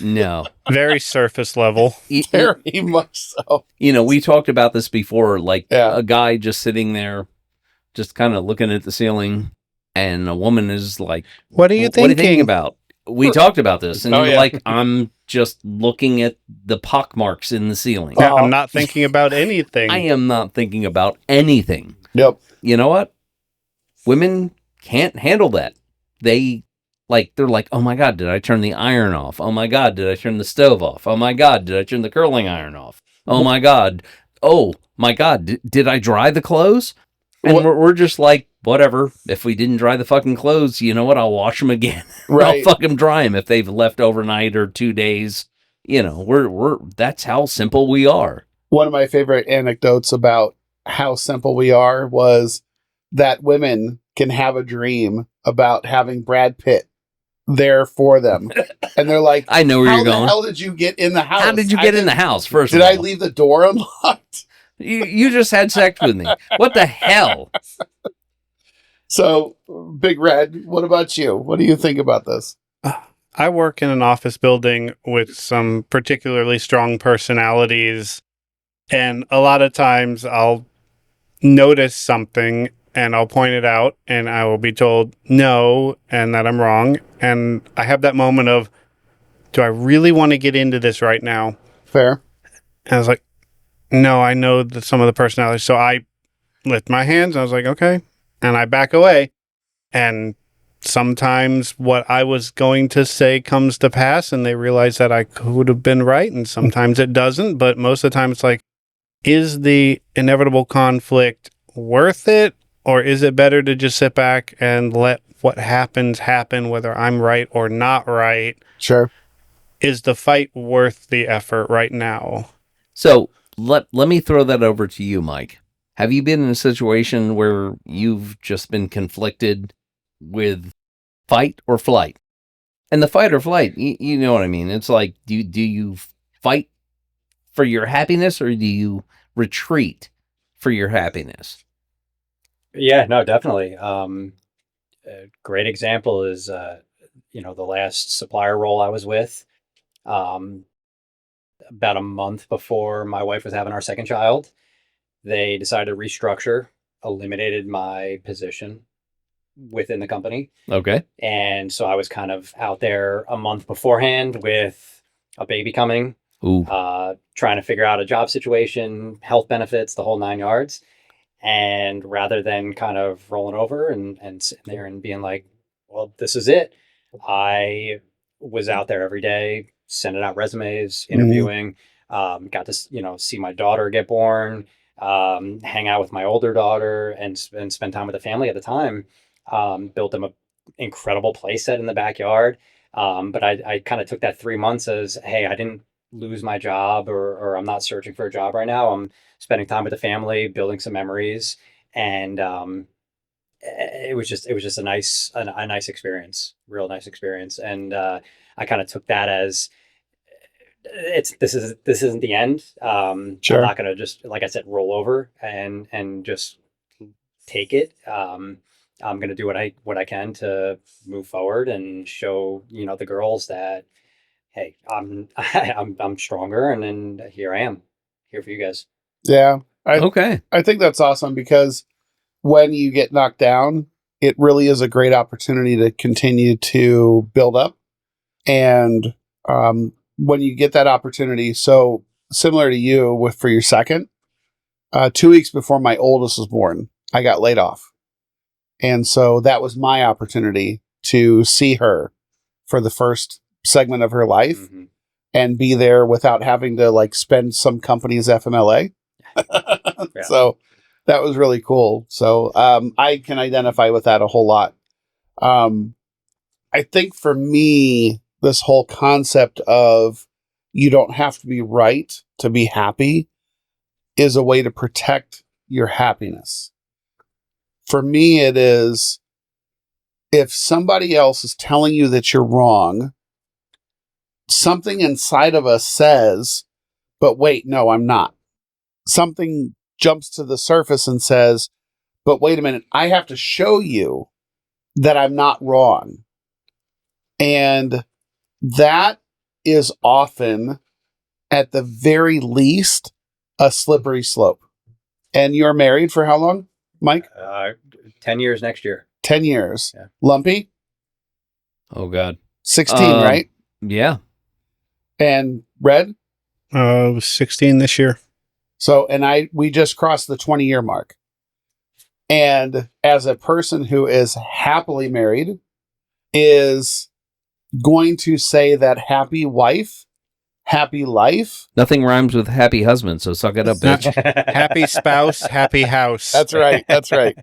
No. Very surface level. Very much so. We talked about this before, like Yeah. a guy just sitting there, just kind of looking at the ceiling, and a woman is like, What are you thinking? What are you thinking about? We talked about this, and you're like, I'm just looking at the pockmarks in the ceiling. Yeah, I'm not thinking about anything. I am not thinking about anything. Yep. You know what? Women can't handle that. They're like, oh my God, did I turn the iron off? Oh my God, did I turn the stove off? Oh my God, did I turn the curling iron off? Oh my God. Did I dry the clothes? And we're just like, whatever. If we didn't dry the fucking clothes, you know what? I'll wash them again. Right. I'll fucking dry them if they've left overnight or 2 days. That's how simple we are. One of my favorite anecdotes about how simple we are was that women can have a dream about having Brad Pitt there for them. And they're like, I know where you're going. How the hell did you get in the house? How did you get in the house, first of all? Did I leave the door unlocked? You just had sex with me. What the hell? So, Big Red, what about you? What do you think about this? I work in an office building with some particularly strong personalities, and a lot of times I'll notice something and I'll point it out and I will be told no and that I'm wrong. And I have that moment of, do I really want to get into this right now? Fair. And I was like, no, I know that some of the personalities. So I lift my hands and I was like, okay. And I back away. And sometimes what I was going to say comes to pass and they realize that I could have been right, and sometimes it doesn't. But most of the time it's like, is the inevitable conflict worth it? Or is it better to just sit back and let what happens happen, whether I'm right or not right? Sure. Is the fight worth the effort right now? So let me throw that over to you, Mike. Have you been in a situation where you've just been conflicted with fight or flight? And the fight or flight, you know what I mean? It's like, do you fight for your happiness or do you retreat for your happiness? Yeah, no, definitely. A great example is, the last supplier role I was with, about a month before my wife was having our second child, they decided to restructure, eliminated my position within the company. Okay. And so I was kind of out there a month beforehand with a baby coming, Ooh. trying to figure out a job situation, health benefits, the whole 9 yards. And rather than kind of rolling over and sitting there and being like, well, this is it, I was out there every day, sending out resumes, interviewing, got to, see my daughter get born, hang out with my older daughter and spend time with the family at the time. Built them a incredible place set in the backyard. But I kind of took that 3 months as, hey, I didn't lose my job or I'm not searching for a job right now. I'm spending time with the family, building some memories. And it was just a nice experience, real nice experience. And I kind of took that as this isn't the end. Sure. I'm not going to just, like I said, roll over and just take it. I'm going to do what I can to move forward and show, the girls that, hey, I'm stronger. And then here I am here for you guys. Yeah. Okay. I think that's awesome because when you get knocked down, it really is a great opportunity to continue to build up. And when you get that opportunity, so similar to you for your second, 2 weeks before my oldest was born, I got laid off. And so that was my opportunity to see her for the first segment of her life and be there without having to spend some company's FMLA. Yeah. So that was really cool. So I can identify with that a whole lot. I think for me, this whole concept of you don't have to be right to be happy is a way to protect your happiness. For me, it is if somebody else is telling you that you're wrong, something inside of us says, but wait, no, I'm not. Something jumps to the surface and says, but wait a minute, I have to show you that I'm not wrong. And that is often, at the very least, a slippery slope. And you're married for how long, Mike? 10 years next year. 10 years. Yeah. Lumpy? Oh, God. 16, right? Yeah. And Red? I was 16 this year. So, and we just crossed the 20-year mark. And as a person who is happily married, is going to say that happy wife, happy life. Nothing rhymes with happy husband, so suck it up, bitch. Happy spouse, happy house. That's right. That's right.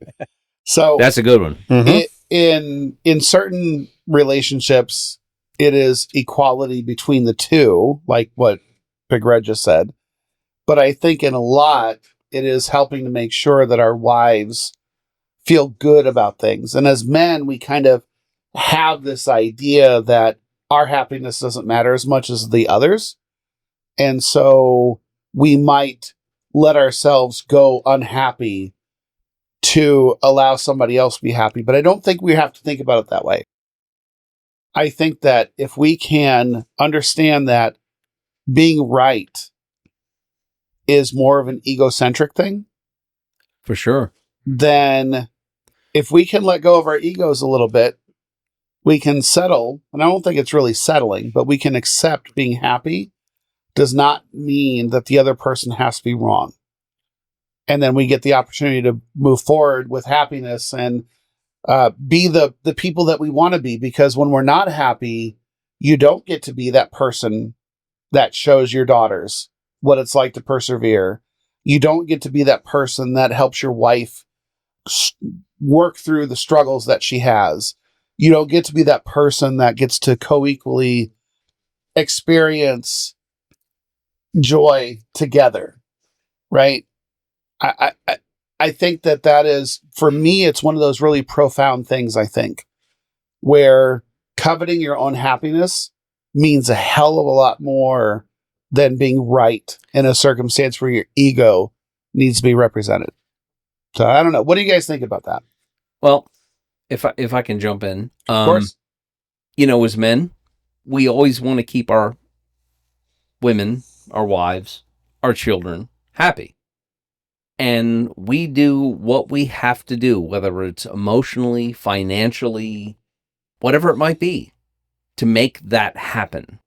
So That's a good one. in certain relationships, it is equality between the two, like what Big Red just said. But I think in a lot, it is helping to make sure that our wives feel good about things. And as men, we kind of have this idea that our happiness doesn't matter as much as the others. And so we might let ourselves go unhappy to allow somebody else to be happy. But I don't think we have to think about it that way. I think that if we can understand that being right is more of an egocentric thing, For sure. then if we can let go of our egos a little bit, we can settle. And I don't think it's really settling, but we can accept being happy does not mean that the other person has to be wrong. And then we get the opportunity to move forward with happiness and be the people that we want to be, because when we're not happy, you don't get to be that person that shows your daughters what it's like to persevere. You don't get to be that person that helps your wife work through the struggles that she has. You don't get to be that person that gets to co-equally experience joy together, right? I think that is, for me, it's one of those really profound things, I think, where coveting your own happiness means a hell of a lot more than being right in a circumstance where your ego needs to be represented. So I don't know. What do you guys think about that? Well, if I can jump in, Of course. As men, we always want to keep our women, our wives, our children happy. And we do what we have to do, whether it's emotionally, financially, whatever it might be, to make that happen.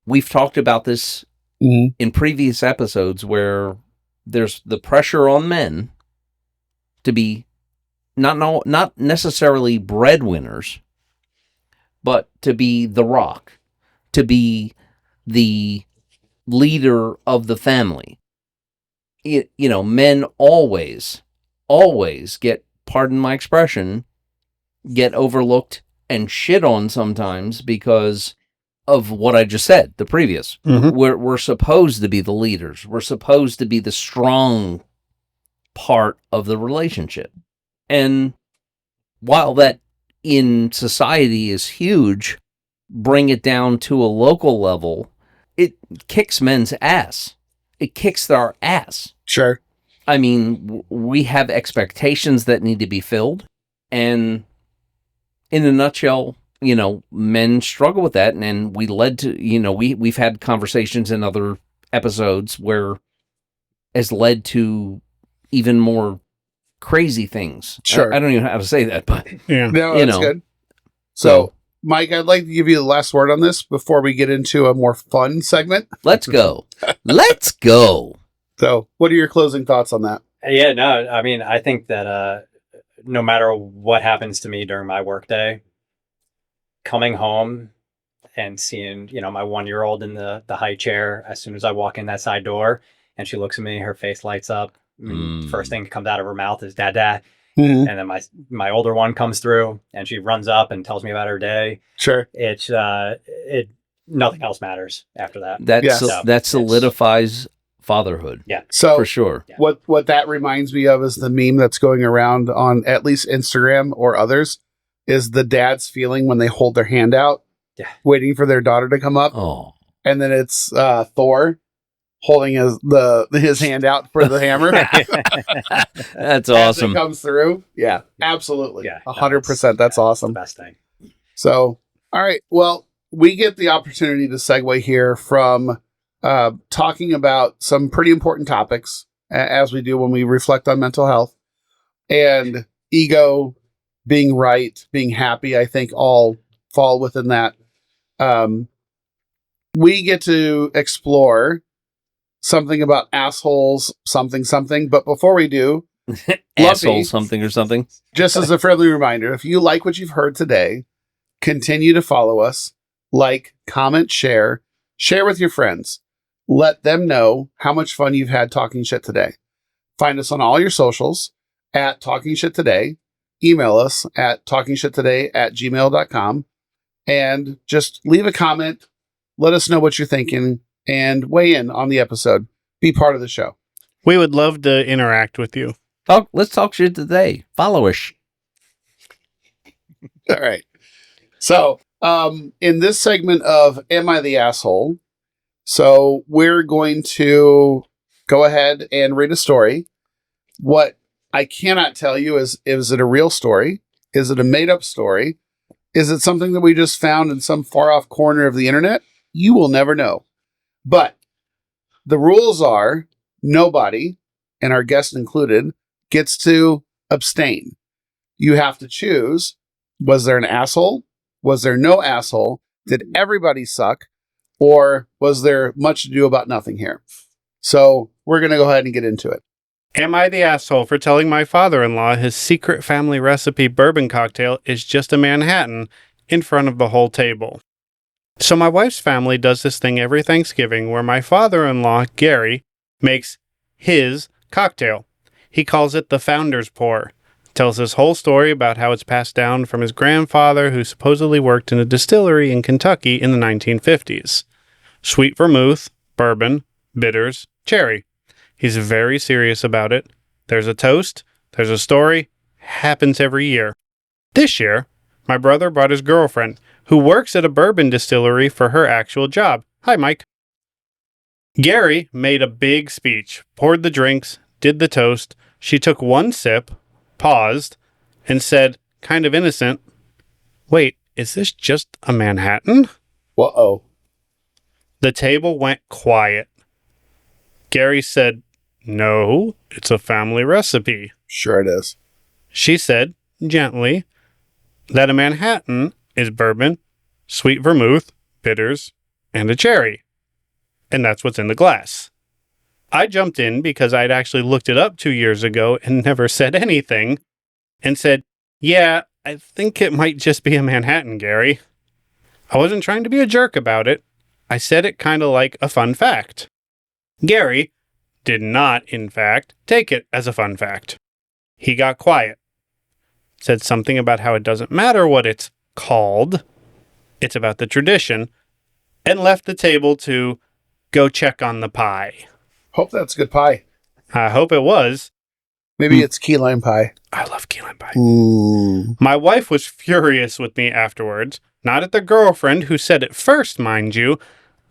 We've talked about this in previous episodes, where there's the pressure on men to be not necessarily breadwinners, but to be the rock, to be the leader of the family. Men always get, pardon my expression, get overlooked and shit on sometimes because of what I just said, the previous. We're supposed to be the leaders. We're supposed to be the strong part of the relationship. And while that in society is huge, bring it down to a local level, it kicks men's ass. It kicks our ass. Sure. I mean, we have expectations that need to be filled. And in a nutshell, men struggle with that. And we led to, we've had conversations in other episodes where has led to even more crazy things. Sure. I don't even know how to say that, but Yeah. No, that's good. So, Mike, I'd like to give you the last word on this before we get into a more fun segment. Let's go. Let's go. So, what are your closing thoughts on that? Yeah, no, I mean, I think that no matter what happens to me during my workday, coming home and seeing, my 1-year-old in the high chair, as soon as I walk in that side door and she looks at me, her face lights up. First thing that comes out of her mouth is dad. And then my older one comes through and she runs up and tells me about her day. Sure. It's nothing else matters after that. That solidifies fatherhood. Yeah. So for sure. Yeah. What that reminds me of is the meme that's going around on at least Instagram or others, is the dad's feeling when they hold their hand out, waiting for their daughter to come up. Oh. And then it's Thor holding his hand out for the hammer. That's As awesome. it comes through. Yeah, absolutely. Yeah, 100%. That's awesome. The best thing. So, all right. Well, we get the opportunity to segue here from talking about some pretty important topics, as we do when we reflect on mental health and ego, being right, being happy. I think all fall within that. We get to explore something about assholes, something. But before we do, Asshole Lumpy, something or something. just as a friendly reminder, if you like what you've heard today, continue to follow us, like, comment, share with your friends. Let them know how much fun you've had talking shit today. Find us on all your socials at Talking Shit Today. Email us at talkingshittoday@gmail.com and just leave a comment. Let us know what you're thinking and weigh in on the episode. Be part of the show. We would love to interact with you. Let's talk shit today. Follow us. All right. So, in this segment of Am I the Asshole? So we're going to go ahead and read a story. What I cannot tell you is it a real story? Is it a made-up story? Is it something that we just found in some far-off corner of the internet? You will never know. But the rules are nobody, and our guest included, gets to abstain. You have to choose, was there an asshole? Was there no asshole? Did everybody suck? Or was there much to do about nothing here? So we're going to go ahead and get into it. Am I the asshole for telling my father-in-law his secret family recipe bourbon cocktail is just a Manhattan in front of the whole table? So my wife's family does this thing every Thanksgiving where my father-in-law, Gary, makes his cocktail. He calls it the Founder's Pour. Tells his whole story about how it's passed down from his grandfather who supposedly worked in a distillery in Kentucky in the 1950s. Sweet vermouth, bourbon, bitters, cherry. He's very serious about it. There's a toast, there's a story, happens every year. This year, my brother brought his girlfriend, who works at a bourbon distillery for her actual job. Hi, Mike. Gary made a big speech, poured the drinks, did the toast. She took one sip, paused, and said, kind of innocent, "Wait, is this just a Manhattan?" Uh-oh. The table went quiet. Gary said, "No, it's a family recipe." Sure it is. She said, gently, that a Manhattan is bourbon, sweet vermouth, bitters, and a cherry. And that's what's in the glass. I jumped in because I'd actually looked it up 2 years ago and never said anything, and said, "Yeah, I think it might just be a Manhattan, Gary." I wasn't trying to be a jerk about it. I said it kind of like a fun fact. Gary did not, in fact, take it as a fun fact. He got quiet, said something about how it doesn't matter what it's called, it's about the tradition, and left the table to go check on the pie. Hope that's good pie. I hope it was. Maybe it's key lime pie. I love key lime pie. Ooh. My wife was furious with me afterwards, not at the girlfriend who said it first, mind you,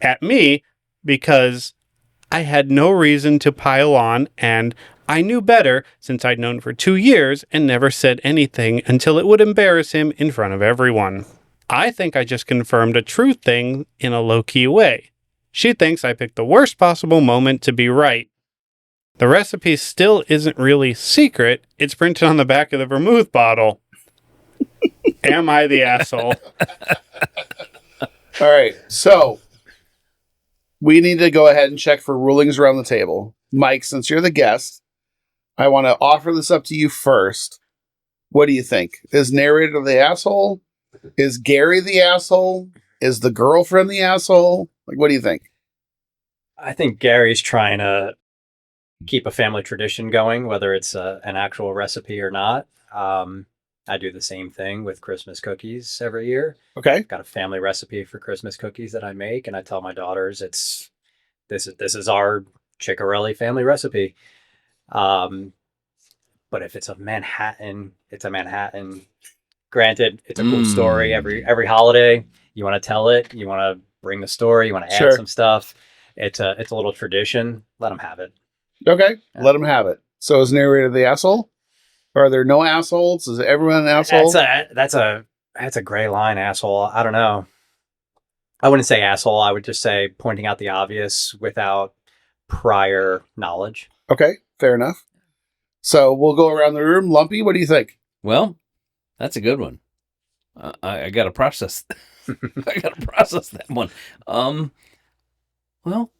at me, because I had no reason to pile on, and I knew better since I'd known for 2 years and never said anything until it would embarrass him in front of everyone. I think I just confirmed a true thing in a low-key way. She thinks I picked the worst possible moment to be right. The recipe still isn't really secret. It's printed on the back of the vermouth bottle. Am I the asshole? All right, so we need to go ahead and check for rulings around the table. Mike, since you're the guest, I want to offer this up to you first. What do you think? Is narrator the asshole? Is Gary the asshole? Is the girlfriend the asshole? Like, what do you think? I think Gary's trying to keep a family tradition going, whether it's an actual recipe or not. I do the same thing with Christmas cookies every year. Okay. Got a family recipe for Christmas cookies that I make, and I tell my daughters this is our Ciacciarelli family recipe. But if it's a Manhattan, it's a Manhattan. Granted, it's a cool story. Every holiday, you want to tell it. You want to bring the story. You want to add some stuff. It's a little tradition. Let them have it. Okay, let them have it. So is narrator the asshole? Or are there no assholes? Is everyone an asshole? That's a gray line, asshole. I don't know. I wouldn't say asshole. I would just say pointing out the obvious without prior knowledge. Okay, fair enough. So we'll go around the room. Lumpy, what do you think? Well, that's a good one. I got to process. I got to process that one. Well,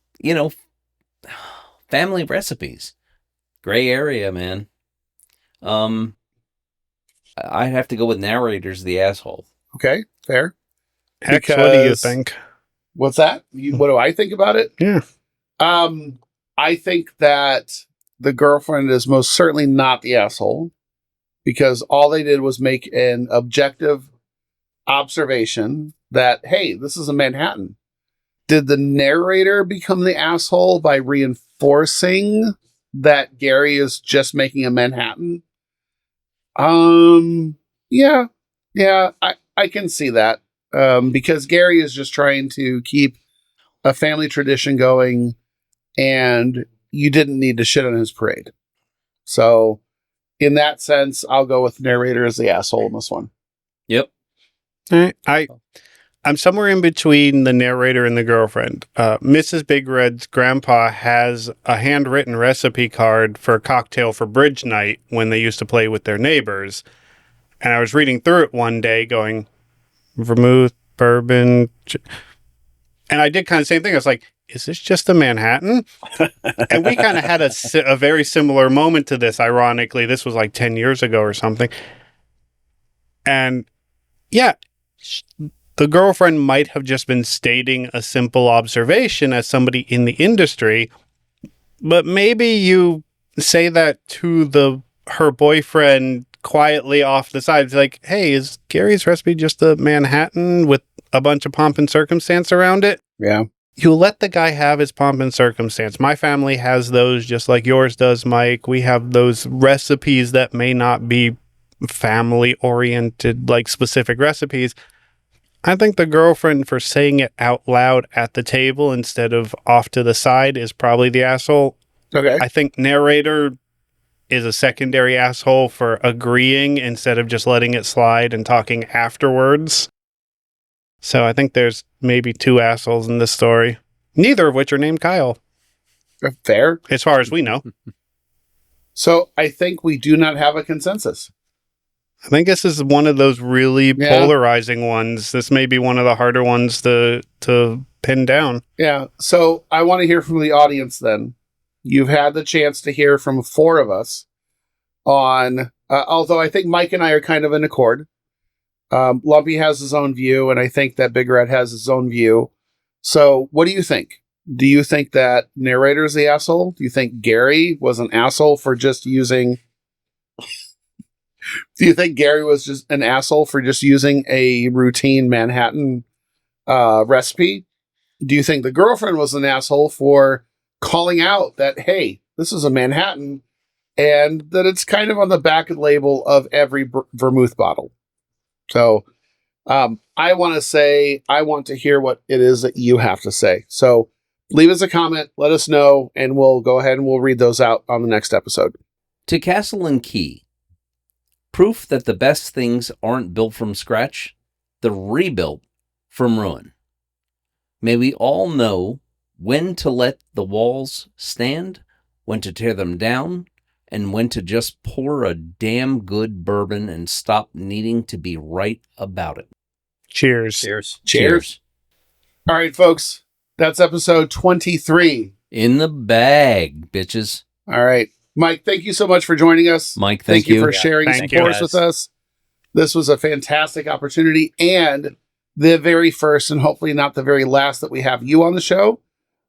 family recipes, gray area, man. I have to go with narrator's the asshole. Okay, fair. Hex, what do you think? What's that? What do I think about it? Yeah. I think that the girlfriend is most certainly not the asshole because all they did was make an objective observation that, hey, this is a Manhattan. Did the narrator become the asshole by reinforcing that Gary is just making a Manhattan? Yeah, I can see that. Because Gary is just trying to keep a family tradition going and you didn't need to shit on his parade. So in that sense, I'll go with narrator as the asshole in this one. Yep. All right. I'm somewhere in between the narrator and the girlfriend. Mrs. Big Red's grandpa has a handwritten recipe card for a cocktail for bridge night when they used to play with their neighbors. And I was reading through it one day going, vermouth, bourbon. And I did kind of the same thing. I was like, is this just a Manhattan? And we kind of had a very similar moment to this, ironically. This was like 10 years ago or something. And yeah, the girlfriend might have just been stating a simple observation as somebody in the industry, but maybe you say that to her boyfriend quietly off the side. It's like, hey, is Gary's recipe just a Manhattan with a bunch of pomp and circumstance around it? Yeah. You let the guy have his pomp and circumstance. My family has those just like yours does, Mike. We have those recipes that may not be family oriented, like specific recipes. I think the girlfriend, for saying it out loud at the table instead of off to the side, is probably the asshole. Okay. I think narrator is a secondary asshole for agreeing instead of just letting it slide and talking afterwards. So I think there's maybe two assholes in this story, neither of which are named Kyle. Fair. As far as we know. So I think we do not have a consensus. I think this is one of those really polarizing ones. This may be one of the harder ones to pin down. Yeah. So I want to hear from the audience then. You've had the chance to hear from four of us on, although I think Mike and I are kind of in accord. Lumpy has his own view, and I think that Big Red has his own view. So what do you think? Do you think that narrator is the asshole? Do you think Gary was an asshole for just using... Do you think Gary was just an asshole for just using a routine Manhattan recipe? Do you think the girlfriend was an asshole for calling out that, hey, this is a Manhattan, and that it's kind of on the back of the label of every vermouth bottle? So I want to hear what it is that you have to say. So leave us a comment, let us know, and we'll go ahead and we'll read those out on the next episode. To Castle and Key, proof that the best things aren't built from scratch, they're rebuilt from ruin. May we all know when to let the walls stand, when to tear them down, and when to just pour a damn good bourbon and stop needing to be right about it. Cheers. Cheers. Cheers. All right, folks. That's episode 23. In the bag, bitches. All right. Mike, thank you so much for joining us. Mike, thank you for Yeah, sharing some thank you, course guys. with us. This was a fantastic opportunity, and the very first, and hopefully not the very last, that we have you on the show,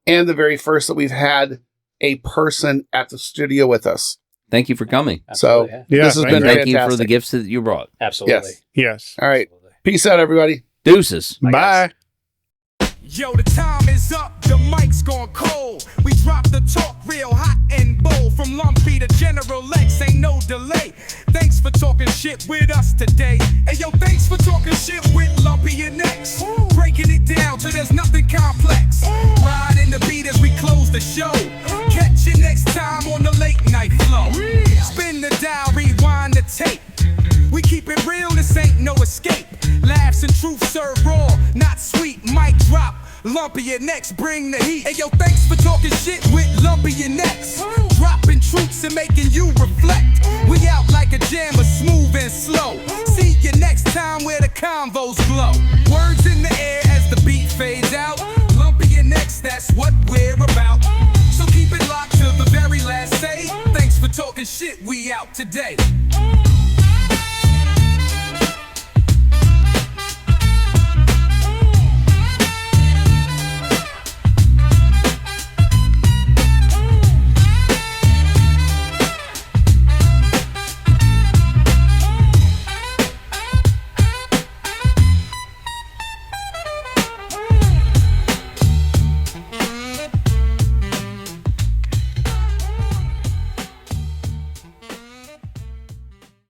and the very first that we've had a person at the studio with us. Thank you for coming. So Absolutely, Yeah, this has thank been And thank you for fantastic. the gifts that you brought. Absolutely. Yes. Yes. All right. Absolutely. Peace out, everybody. Deuces. Bye. Yo, the time is up, the mic's gone cold. We drop the talk real hot and bold. From Lumpy to General Lex, ain't no delay. Thanks for talking shit with us today. Hey yo, thanks for talking shit with Lumpy and X. Breaking it down till there's nothing complex. Riding the beat as we close the show. Catch you next time on the late night flow. Spin the dial, rewind the tape. We keep it real, this ain't no escape. Laughs and truth served raw, not sweet. Mic drop, Lumpy and X bring the heat. Hey yo, thanks for talking shit with Lumpy and X. Dropping truths and making you reflect. We out like a jammer, smooth and slow. See you next time where the convos glow. Words in the air as the beat fades out. Lumpy and X, that's what we're about. So keep it locked till the very last say. Thanks for talking shit, we out today.